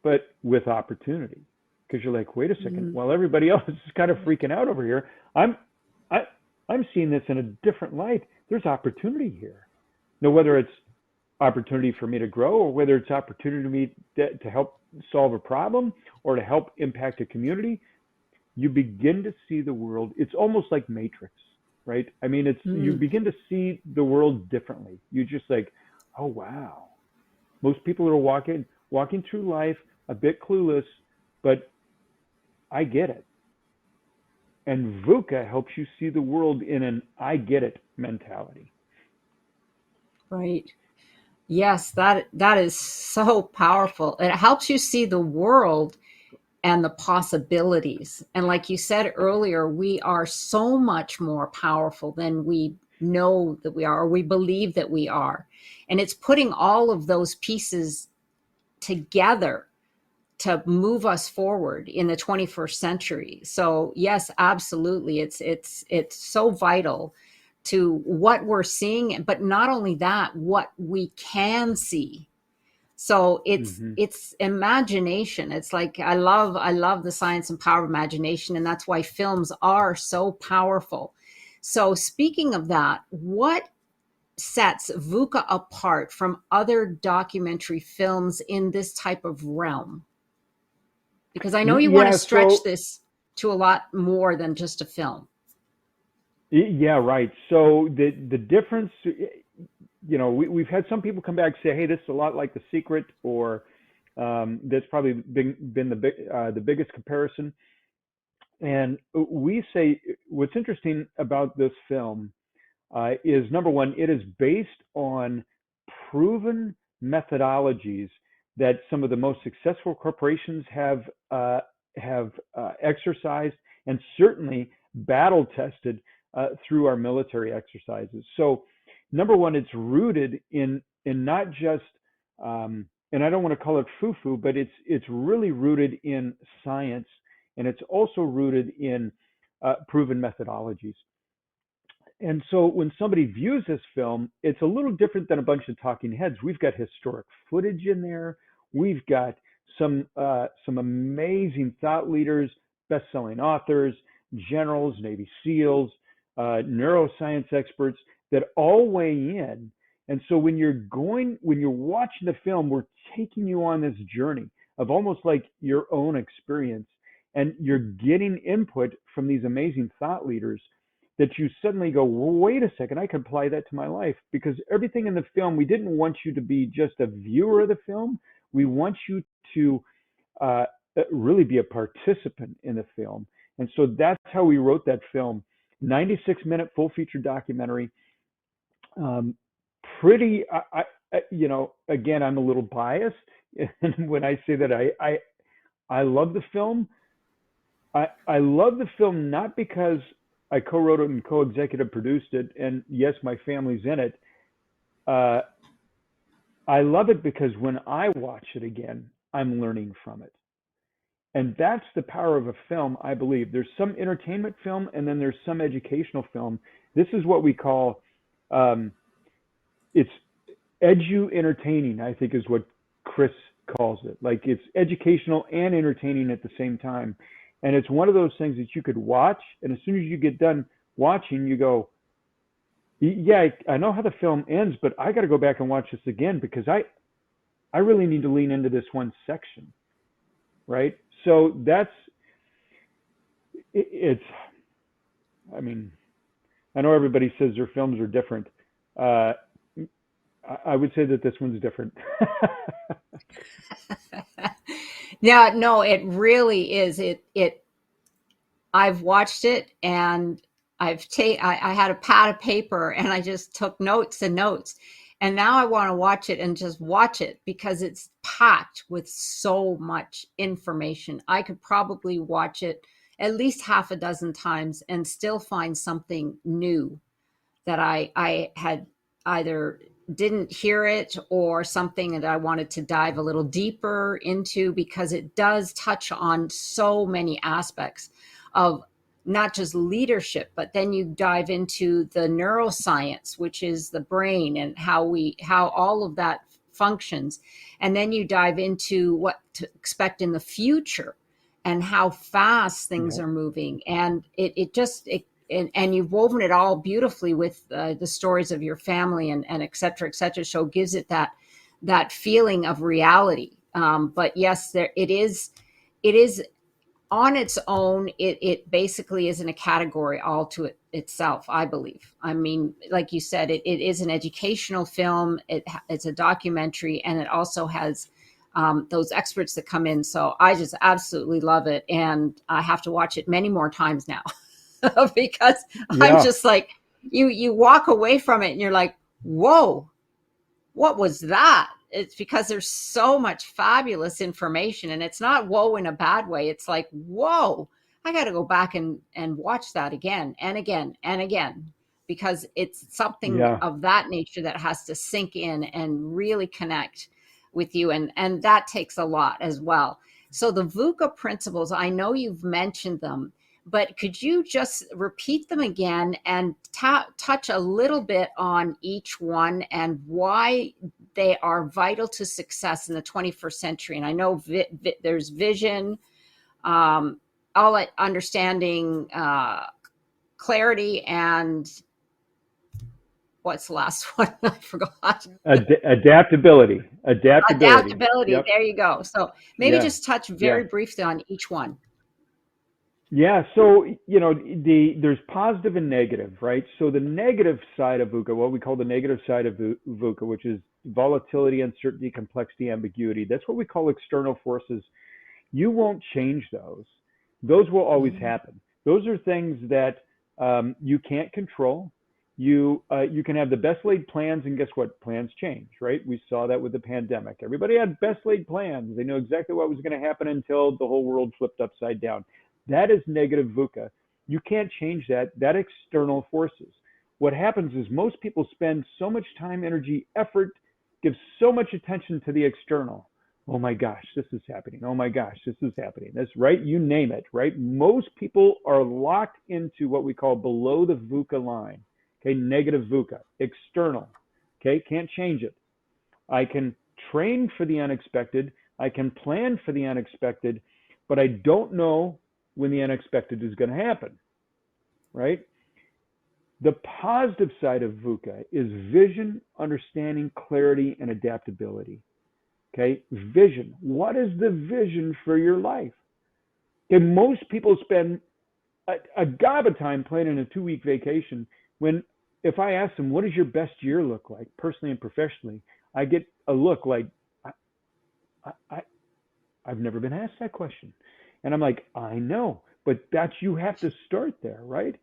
but with opportunity. Because you're like, wait a second, while everybody else is kind of freaking out over here, I'm seeing this in a different light. There's opportunity here. Now, whether it's opportunity for me to grow, or whether it's opportunity to help solve a problem or to help impact a community, you begin to see the world. It's almost like Matrix, right? I mean, it's you begin to see the world differently. You just like, oh wow. Most people are walking through life a bit clueless, but I get it. And VUCA helps you see the world in an I get it mentality. Right. Yes, that is so powerful. It helps you see the world and the possibilities. And like you said earlier, we are so much more powerful than we know that we are, or we believe that we are. And it's putting all of those pieces together to move us forward in the 21st century. So yes, absolutely. It's so vital to what we're seeing, but not only that, what we can see. So Mm-hmm. it's imagination. It's like I love the science and power of imagination, and that's why films are so powerful. So speaking of that, what sets VUCA apart from other documentary films in this type of realm? Because I know you want to Yeah, stretch so this to a lot more than just a film. yeah, right. So the difference, we've had some people come back and say, hey, this is a lot like The Secret, or that's probably been the biggest comparison. And we say what's interesting about this film is, number one, it is based on proven methodologies that some of the most successful corporations have exercised, and certainly battle tested through our military exercises. So, number one, it's rooted in not just and I don't want to call it foo-foo, but it's really rooted in science, and it's also rooted in proven methodologies. And so when somebody views this film, it's a little different than a bunch of talking heads. We've got historic footage in there. We've got some amazing thought leaders, best-selling authors, generals, Navy SEALs, neuroscience experts that all weigh in. And so when you're watching the film, we're taking you on this journey of almost like your own experience, and you're getting input from these amazing thought leaders that you suddenly go, well, wait a second, I can apply that to my life. Because everything in the film, we didn't want you to be just a viewer of the film. We want you to really be a participant in the film. And so that's how we wrote that film. 96-minute full feature documentary. Again, I'm a little biased. And when I say that I love the film, I love the film not because I co-wrote it and co-executive produced it, and yes, my family's in it. I love it because when I watch it again, I'm learning from it. And that's the power of a film, I believe. There's some entertainment film, and then there's some educational film. This is what we call, it's edu-entertaining, I think is what Chris calls it. Like, it's educational and entertaining at the same time. And it's one of those things that you could watch, and as soon as you get done watching, you go, yeah, I know how the film ends, but I got to go back and watch this again because I really need to lean into this one section, right? So I mean, I know everybody says their films are different. I would say that this one's different. Yeah, no, it really is. I've watched it, and I had a pad of paper, and I just took notes and notes. And now I want to watch it and just watch it because it's packed with so much information. I could probably watch it at least half a dozen times and still find something new that I had either didn't hear it or something that I wanted to dive a little deeper into, because it does touch on so many aspects of not just leadership, but then you dive into the neuroscience, which is the brain and how all of that functions. And then you dive into what to expect in the future and how fast things are moving. And and you've woven it all beautifully with the stories of your family and et cetera, et cetera. So it gives it that feeling of reality. But yes, it is on its own. It basically isn't a category all to itself, I believe. I mean, like you said, it is an educational film. It's a documentary, and it also has those experts that come in. So I just absolutely love it. And I have to watch it many more times now. Because I'm just like, you walk away from it and you're like, whoa, what was that? It's because there's so much fabulous information, and it's not whoa in a bad way. It's like, whoa, I got to go back and watch that again and again and again, because it's something of that nature that has to sink in and really connect with you. And that takes a lot as well. So the VUCA principles, I know you've mentioned them, but could you just repeat them again and touch a little bit on each one and why they are vital to success in the 21st century? And I know there's vision, understanding, clarity, and what's the last one? I forgot. Adaptability. Adaptability. Yep. There you go. So maybe just touch very briefly on each one. Yeah, so there's positive and negative, right? So the negative side of VUCA, what we call the negative side of VUCA, which is volatility, uncertainty, complexity, ambiguity. That's what we call external forces. You won't change those. Those will always happen. Those are things that you can't control. You can have the best laid plans, and guess what? Plans change, right? We saw that with the pandemic. Everybody had best laid plans. They knew exactly what was going to happen until the whole world flipped upside down. That is negative VUCA. You can't change that. That external forces. What happens is most people spend so much time, energy, effort gives so much attention to the external. Oh my gosh, this is happening. Oh my gosh, this is happening. That's right. You name it, right? Most people are locked into what we call below the VUCA line. Okay, negative VUCA, external. Okay, can't change it. I can train for the unexpected. I can plan for the unexpected, but I don't know when the unexpected is going to happen, right? The positive side of VUCA is vision, understanding, clarity, and adaptability. Okay, vision. What is the vision for your life? Okay, most people spend a gob of time planning a 2-week vacation when if I ask them, what does your best year look like, personally and professionally, I get a look like, I've never been asked that question. And I'm like, I know, but you have to start there, right?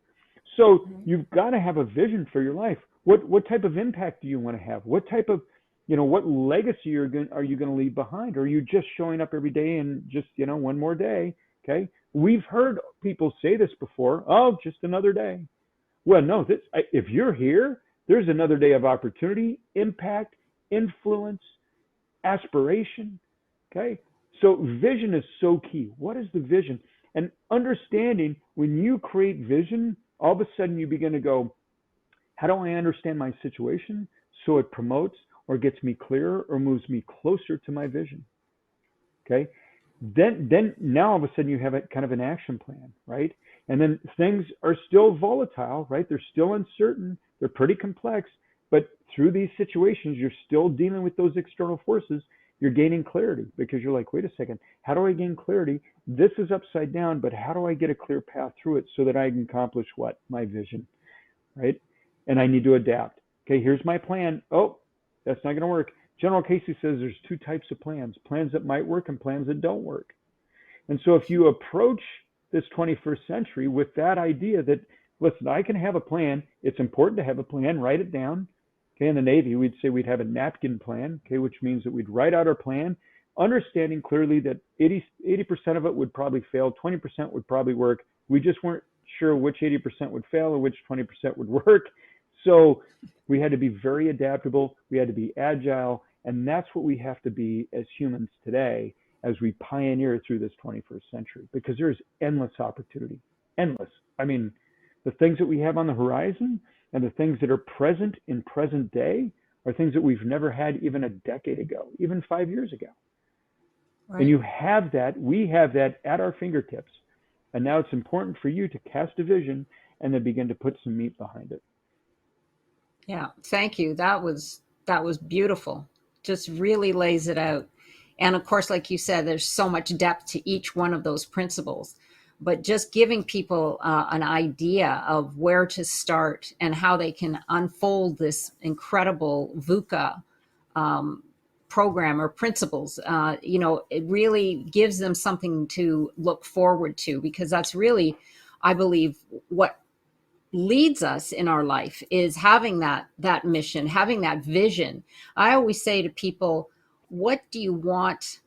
So you've got to have a vision for your life. What type of impact do you want to have? What type of, what legacy are you going to leave behind? Or are you just showing up every day and just, one more day? Okay. We've heard people say this before. Oh, just another day. Well, no, if you're here, there's another day of opportunity, impact, influence, aspiration. Okay. So vision is so key. What is the vision? And understanding when you create vision, all of a sudden you begin to go, how do I understand my situation so it promotes or gets me clearer or moves me closer to my vision? Okay. Then now all of a sudden you have a kind of an action plan, right? And then things are still volatile, right? They're still uncertain. They're pretty complex, but through these situations, you're still dealing with those external forces. You're gaining clarity because you're like, wait a second, how do I gain clarity? This is upside down, but how do I get a clear path through it so that I can accomplish what? My vision, right? And I need to adapt. Okay, here's my plan. Oh, that's not going to work. General Casey says there's 2 types of plans that might work and plans that don't work. And so if you approach this 21st century with that idea that, listen, I can have a plan. It's important to have a plan. Write it down. Okay, in the Navy, we'd say we'd have a napkin plan, okay, which means that we'd write out our plan, understanding clearly that 80% of it would probably fail, 20% would probably work. We just weren't sure which 80% would fail or which 20% would work. So we had to be very adaptable. We had to be agile. And that's what we have to be as humans today as we pioneer through this 21st century, because there's endless opportunity, endless. I mean, the things that we have on the horizon and the things that are present in present day are things that we've never had even a decade ago, even 5 years ago. Right. And you have that, we have that at our fingertips. And now it's important for you to cast a vision and then begin to put some meat behind it. Yeah, thank you. That was beautiful. Just really lays it out. And of course, like you said, there's so much depth to each one of those principles. But just giving people an idea of where to start and how they can unfold this incredible VUCA program or principles, it really gives them something to look forward to, because that's really, I believe, what leads us in our life is having that mission, having that vision. I always say to people, what do you want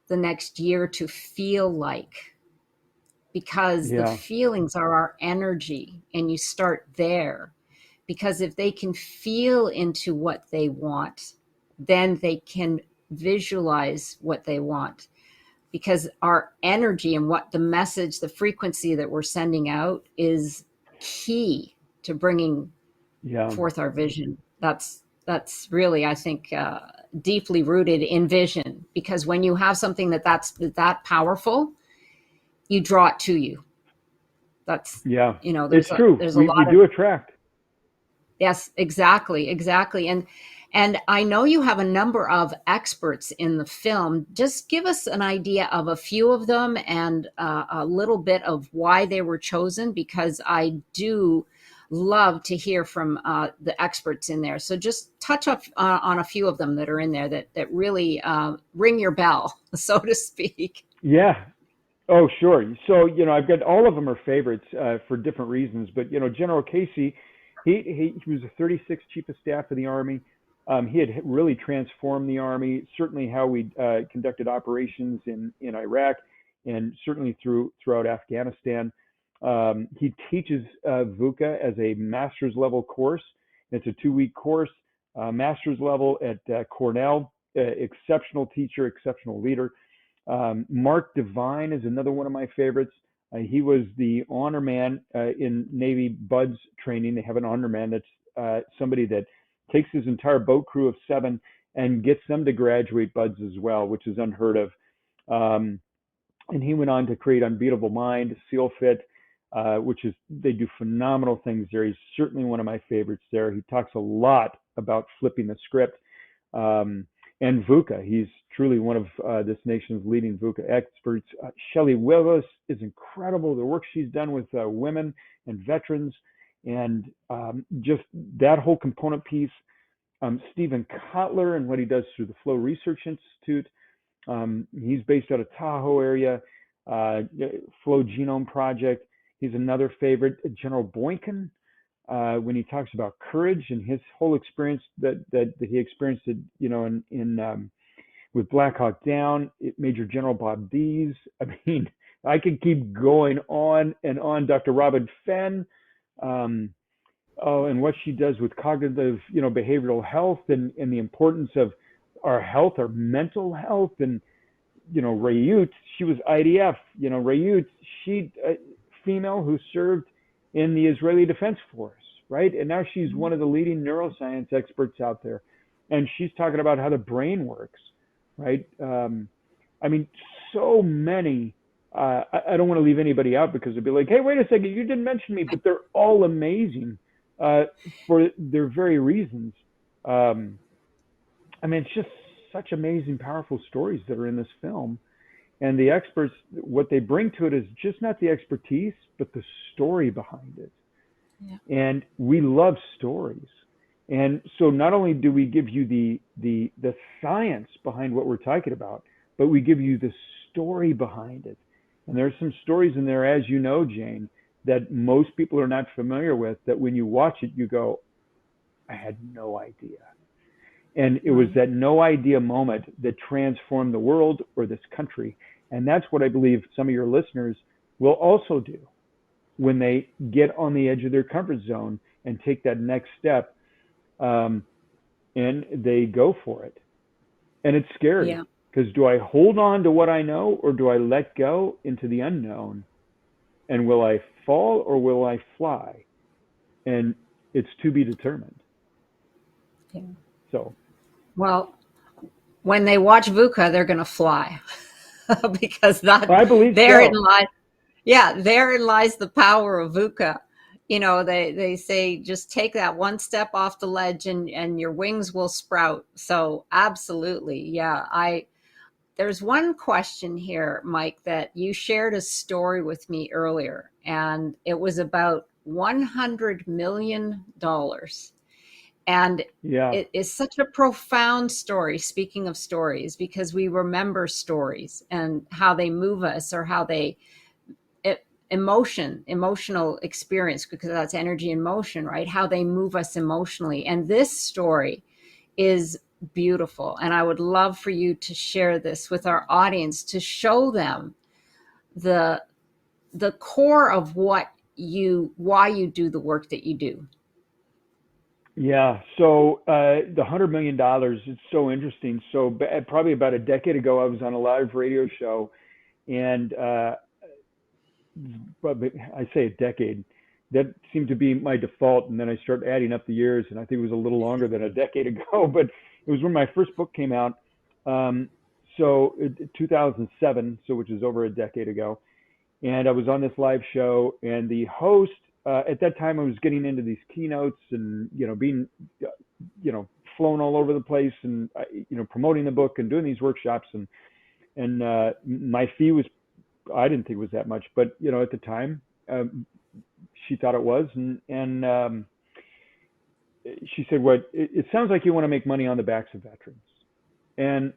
the next year to feel like? Because the feelings are our energy, and you start there. Because if they can feel into what they want, then they can visualize what they want. Because our energy and what the message, the frequency that we're sending out is key to bringing forth our vision. That's really, I think, deeply rooted in vision, because when you have something that's that powerful, you draw it to you. That's, it's true. There's a lot we do attract. Yes, exactly. And I know you have a number of experts in the film. Just give us an idea of a few of them and a little bit of why they were chosen, because I do love to hear from the experts in there. So just touch up on a few of them that are in there that really ring your bell, so to speak. Yeah. Oh, sure. So, I've got all of them are favorites for different reasons. But, General Casey, he was the 36th Chief of Staff of the Army. He had really transformed the Army, certainly how we conducted operations in Iraq, and certainly throughout Afghanistan. He teaches VUCA as a master's level course. It's a 2-week course. master's level at Cornell, exceptional teacher, exceptional leader. Mark Devine is another one of my favorites. He was the honor man in Navy BUDS training. They have an honor man that's somebody that takes his entire boat crew of 7 and gets them to graduate BUDS as well, which is unheard of. And he went on to create Unbeatable Mind, SEAL Fit, which is, they do phenomenal things there. He's certainly one of my favorites there. He talks a lot about flipping the script. And VUCA, he's truly one of this nation's leading VUCA experts. Shelley Willis is incredible. The work she's done with women and veterans, and just that whole component piece. Stephen Kotler and what he does through the Flow Research Institute. He's based out of Tahoe area. Flow Genome Project. He's another favorite. General Boykin, when he talks about courage and his whole experience that he experienced, in with Black Hawk Down. Major General Bob Dees. I mean, I could keep going on and on. Dr. Robin Fenn. And what she does with cognitive, behavioral health and the importance of our health, our mental health. And, Rayut, she was IDF, Rayut, she, female who served in the Israeli Defense Force, right? And now she's one of the leading neuroscience experts out there. And she's talking about how the brain works, right? I mean, so many, I don't want to leave anybody out because it'd be like, hey, wait a second, you didn't mention me, but they're all amazing. For their very reasons. I mean, it's just such amazing, powerful stories that are in this film. And the experts, what they bring to it is just not the expertise, but the story behind it. Yeah. And we love stories. And so not only do we give you the science behind what we're talking about, but we give you the story behind it. And there's some stories in there, as you know, Jane, that most people are not familiar with, that when you watch it, you go, I had no idea. And it was that no idea moment that transformed the world or this country. And that's what I believe some of your listeners will also do when they get on the edge of their comfort zone and take that next step, and they go for it. And it's scary, because do I hold on to what I know, or do I let go into the unknown? And will I fall or will I fly? And it's to be determined. Yeah. So, well, when they watch VUCA, they're going to fly because that I believe therein so. lies. Yeah, therein lies the power of VUCA. They say just take that one step off the ledge and your wings will sprout. So absolutely, yeah. There's one question here, Mike, that you shared a story with me earlier, and it was about $100 million. And it is such a profound story, speaking of stories, because we remember stories and how they move us, or how they, emotional experience, because that's energy in motion, right? How they move us emotionally. And this story is beautiful. And I would love for you to share this with our audience, to show them the core of why you do the work that you do. Yeah. So the $100 million, it's so interesting. So probably about a decade ago, I was on a live radio show, and I say a decade. That seemed to be my default, and then I started adding up the years, and I think it was a little longer than a decade ago, but it was when my first book came out. So 2007, so which is over a decade ago. And I was on this live show, and the host, at that time I was getting into these keynotes and, being, flown all over the place, and, promoting the book and doing these workshops, and my fee was, I didn't think it was that much, but, at the time, she thought it was. And she said, "What? It sounds like you want to make money on the backs of veterans." And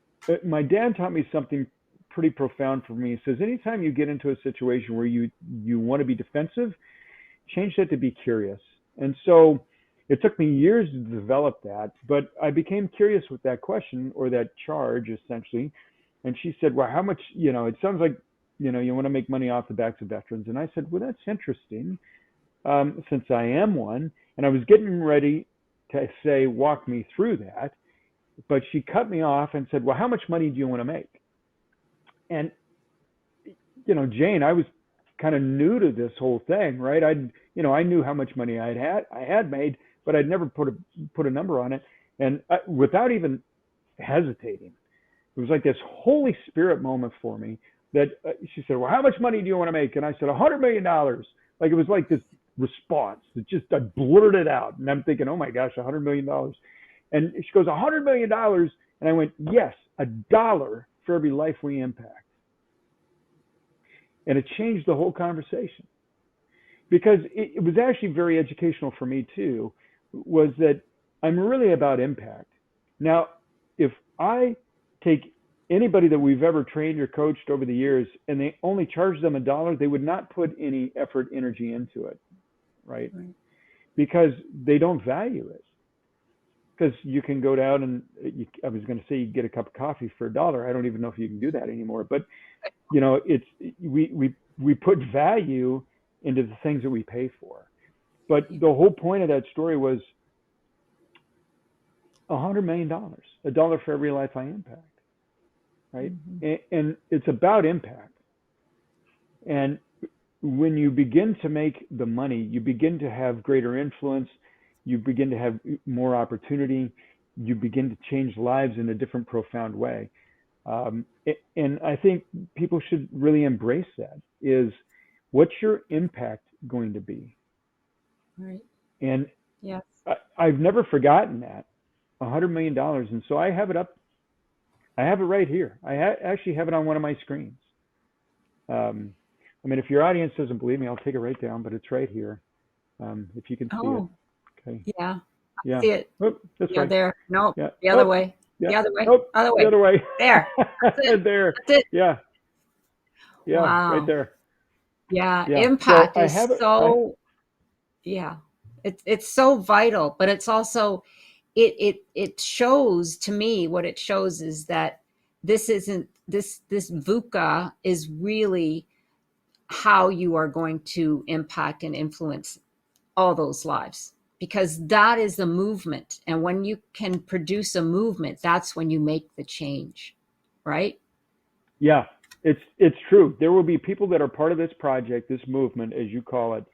my dad taught me something pretty profound for me. He says, anytime you get into a situation where you want to be defensive, change that to be curious. And so it took me years to develop that, but I became curious with that question, or that charge, essentially. And she said, well, how much, it sounds like, you want to make money off the backs of veterans. And I said, well, that's interesting, since I am one. And I was getting ready to say, walk me through that. But she cut me off and said, well, how much money do you want to make? And, Jane, I was kind of new to this whole thing, right? I knew how much money I had made, but I'd never put a number on it. And without even hesitating, it was like this Holy Spirit moment for me that she said, well, how much money do you want to make? And I said, $100 million. Like, it was like this response that just, I blurted out. And I'm thinking, oh my gosh, $100 million. And she goes, $100 million. And I went, yes, $1 for every life we impact. And it changed the whole conversation, because it was actually very educational for me too, was that I'm really about impact. Now, if I take anybody that we've ever trained or coached over the years and they only charge them $1, they would not put any effort, energy into it, right? Because they don't value it. Because you can go down and I was going to say you get a cup of coffee for $1. I don't even know if you can do that anymore. But it's we put value into the things that we pay for. But the whole point of that story was $100 million, $1 for every life I impact, right? And it's about impact. And when you begin to make the money, you begin to have greater influence. You begin to have more opportunity. You begin to change lives in a different, profound way. And I think people should really embrace that. Is what's your impact going to be? Right. And yes, I've never forgotten that, $100 million. And so I have it up. I have it right here. I actually have it on one of my screens. If your audience doesn't believe me, I'll take it right down, but it's right here. If you can see it. Okay. Yeah. Yeah. See it. Oh, that's right. There. No, yeah. The other way. Yeah. The other way. Nope. Other way. The other way. There. That's it. There. That's it. Yeah. Yeah. Wow. Right there. Yeah. Yeah. Impact so is so. Yeah. It's so vital, but it's also it shows to me, what it shows is that this VUCA is really how you are going to impact and influence all those lives, because that is the movement. And when you can produce a movement, that's when you make the change, right? Yeah, it's true. There will be people that are part of this project, this movement, as you call it,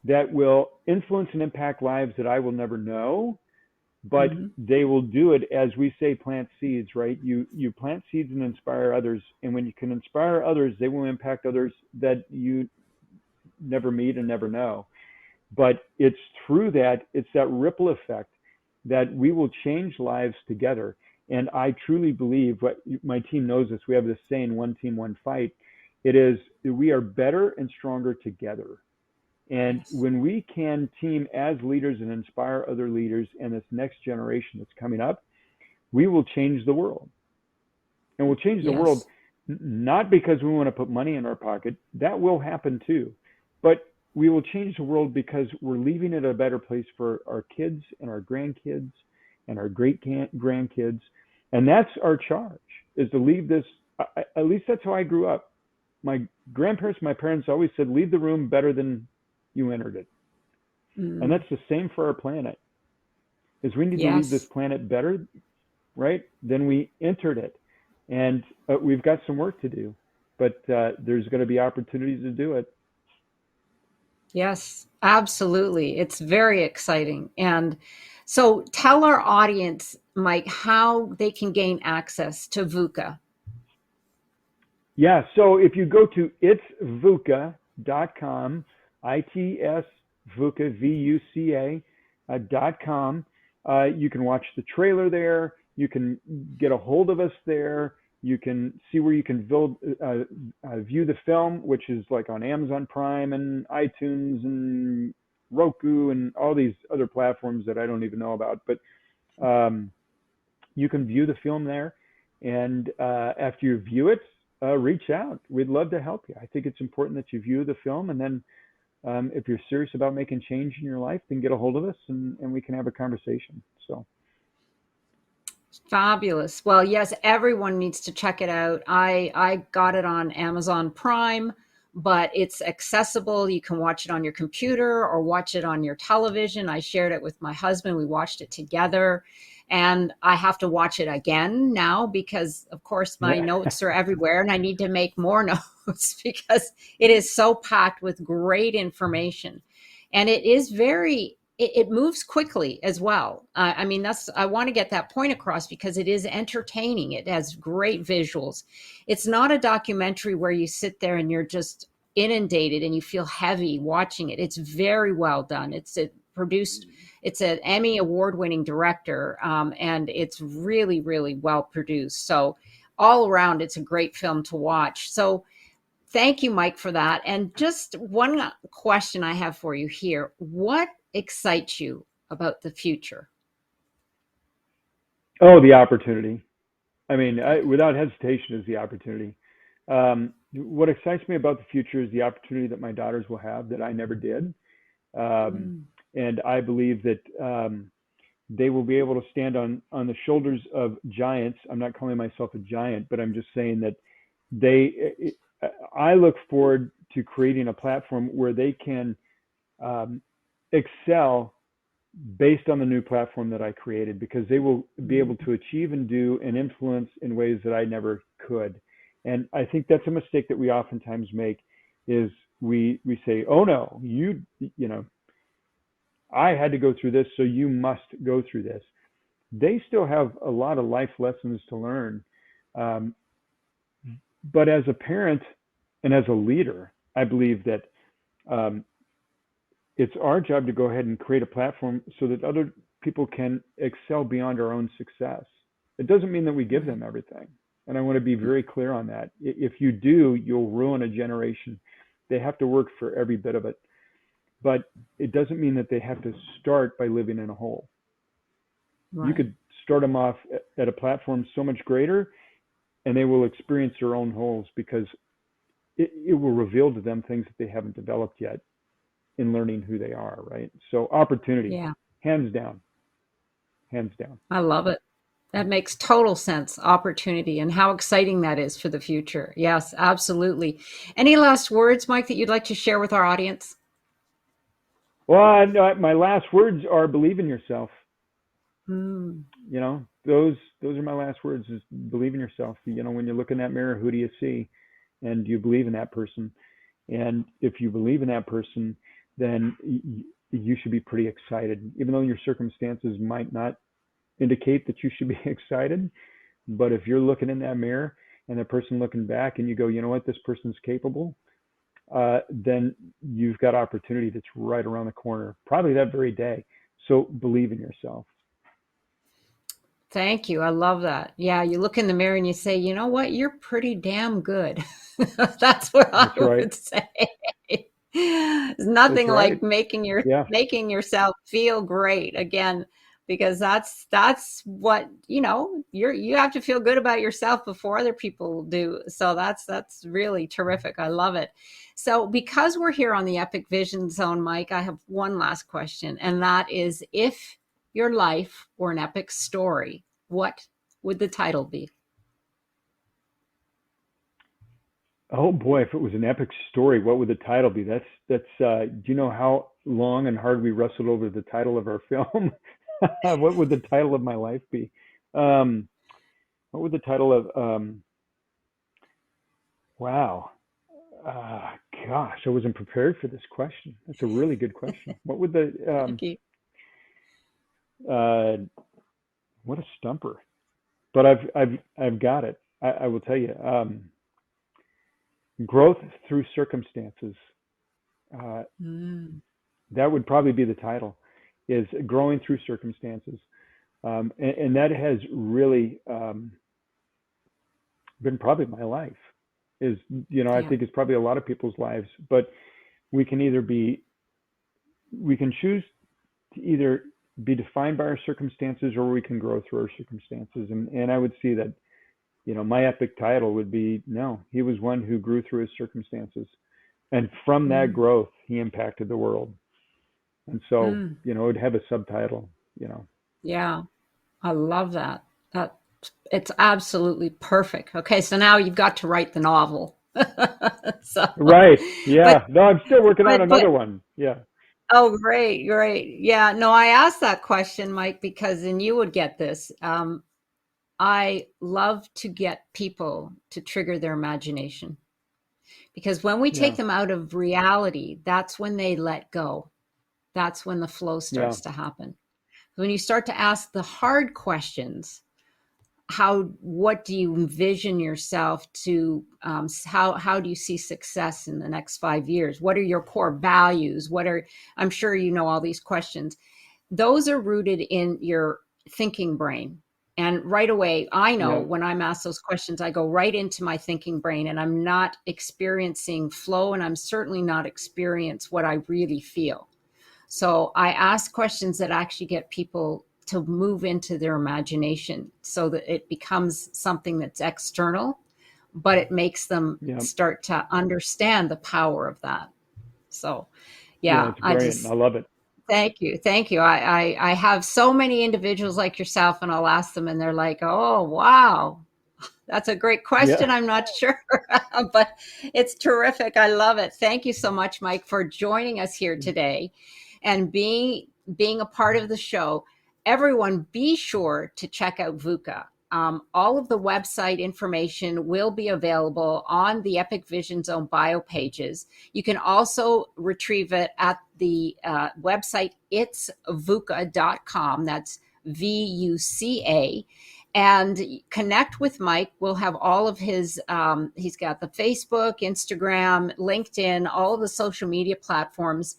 that will influence and impact lives that I will never know, but they will do it, as we say, plant seeds, right? You plant seeds and inspire others. And when you can inspire others, they will impact others that you never meet and never know. But it's through that, it's that ripple effect that we will change lives together. And I truly believe, what my team knows this, we have this saying, one team, one fight. It is, we are better and stronger together. And when we can team as leaders and inspire other leaders and this next generation that's coming up, we will change the world. And we'll change the world not because we want to put money in our pocket. That will happen too. But we will change the world because we're leaving it a better place for our kids and our grandkids and our great grandkids. And that's our charge, is to leave this, at least that's how I grew up. My grandparents, my parents always said, leave the room better than you entered it. And that's the same for our planet, is we need to leave this planet better, right, than we entered it. And we've got some work to do, but there's going to be opportunities to do it. Yes, absolutely. It's very exciting. And so tell our audience, Mike, how they can gain access to VUCA. Yeah, so if you go to itsvuca.com, ITS VUCA, VUCA.com, you can watch the trailer there. You can get a hold of us there. You can see where you can view the film, which is like on Amazon Prime and iTunes and Roku and all these other platforms that I don't even know about. But you can view the film there. And after you view it, reach out. We'd love to help you. I think it's important that you view the film. And then if you're serious about making change in your life, then get a hold of us and we can have a conversation. So. Fabulous. Well, yes, everyone needs to check it out. I got it on Amazon Prime. but it's accessible. You can watch it on your computer or watch it on your television. I shared it with my husband. We watched it together. And I have to watch it again now because, of course, my notes are everywhere and I need to make more notes because it is so packed with great information. And it is it moves quickly as well. I mean, I want to get that point across because it is entertaining. It has great visuals. It's not a documentary where you sit there and you're just inundated and you feel heavy watching it. It's very well done. It's an Emmy award-winning director, and it's really, really well produced. So all around, it's a great film to watch. So thank you, Mike, for that. And just one question I have for you here. What excites you about the future? Oh, the opportunity. I mean, without hesitation, is the opportunity. What excites me about the future is the opportunity that my daughters will have that I never did. And I believe that they will be able to stand on the shoulders of giants. I'm not calling myself a giant, but I'm just saying that I look forward to creating a platform where they can excel based on the new platform that I created, because they will be able to achieve and do and influence in ways that I never could. And I think that's a mistake that we oftentimes make, is we say, oh no, you know, I had to go through this, so you must go through this. They still have a lot of life lessons to learn. But as a parent and as a leader, I believe that it's our job to go ahead and create a platform so that other people can excel beyond our own success. It doesn't mean that we give them everything. And I want to be very clear on that. If you do, you'll ruin a generation. They have to work for every bit of it. But it doesn't mean that they have to start by living in a hole. Right. You could start them off at a platform so much greater, and they will experience their own holes, because it will reveal to them things that they haven't developed yet in learning who they are, right? So opportunity, hands down. Hands down. I love it. That makes total sense. Opportunity, and how exciting that is for the future. Yes, absolutely. Any last words, Mike, that you'd like to share with our audience? Well, my last words are believe in yourself. You know, those are my last words, is believe in yourself. You know, when you look in that mirror, who do you see? And do you believe in that person? And if you believe in that person, then you should be pretty excited, even though your circumstances might not indicate that you should be excited. But if you're looking in that mirror and the person looking back and you go, you know what, this person's capable, then you've got opportunity that's right around the corner, probably that very day. So believe in yourself. Thank you. I love that. Yeah, you look in the mirror and you say, you know what, you're pretty damn good. That's what I would say. There's nothing like making yourself feel great again, because that's what, you know, you have to feel good about yourself before other people do. So that's really terrific. I love it. So because we're here on the Epic Vision Zone, Mike, I have one last question, and that is, if your life were an epic story, what would the title be? Oh boy, if it was an epic story, what would the title be? That's do you know how long and hard we wrestled over the title of our film? What would the title of my life be? What would the title of wow. Gosh, I wasn't prepared for this question. That's a really good question. What would the Thank you. What a stumper. But I've got it. I will tell you. Growth through circumstances. That would probably be the title, is growing through circumstances. And that has really been probably my life. Is, you know, I think it's probably a lot of people's lives, but we can choose to either be defined by our circumstances, or we can grow through our circumstances. And I would see that, you know, my epic title would be, no, he was one who grew through his circumstances. And from that growth, he impacted the world. And so, you know, it would have a subtitle, you know. Yeah, I love that. It's absolutely perfect. Okay, so now you've got to write the novel. So, Right. but Yeah. No, I'm still working on but another one. Yeah. oh, great, great. Yeah, no, I asked that question, Mike, because, and you would get this. I love to get people to trigger their imagination, because when we take Yeah. them out of reality, that's when they let go. That's when the flow Yeah. starts to happen. When you start to ask the hard questions, what do you envision yourself to, how do you see success in the next 5 years? What are your core values? I'm sure you know all these questions. Those are rooted in your thinking brain. And right away, I know Yeah. when I'm asked those questions, I go right into my thinking brain, and I'm not experiencing flow, and I'm certainly not experience what I really feel. So I ask questions that actually get people to move into their imagination so that it becomes something that's external, but it makes them Yeah. start to understand the power of that. So, Yeah. yeah, It's I brilliant. just I love it. thank you. Thank you. I have so many individuals like yourself, and I'll ask them, and they're like, oh, wow, that's a great question. Yeah. I'm not sure, but it's terrific. I love it. Thank you so much, Mike, for joining us here today and being a part of the show. Everyone, be sure to check out VUCA. All of the website information will be available on the Epic Vision Zone bio pages. You can also retrieve it at the website itsvuca.com. That's VUCA. And connect with Mike. We'll have all of his, he's got the Facebook, Instagram, LinkedIn, all of the social media platforms,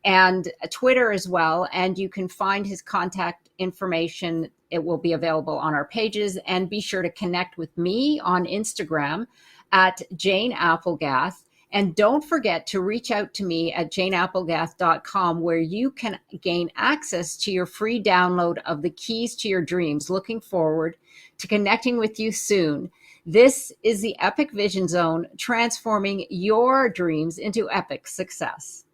and Twitter as well. And you can find his contact information. It will be available on our pages. And be sure to connect with me on Instagram at Jane Applegath. And don't forget to reach out to me at janeapplegath.com, where you can gain access to your free download of the Keys to Your Dreams. Looking forward to connecting with you soon. This is the Epic Vision Zone, transforming your dreams into epic success.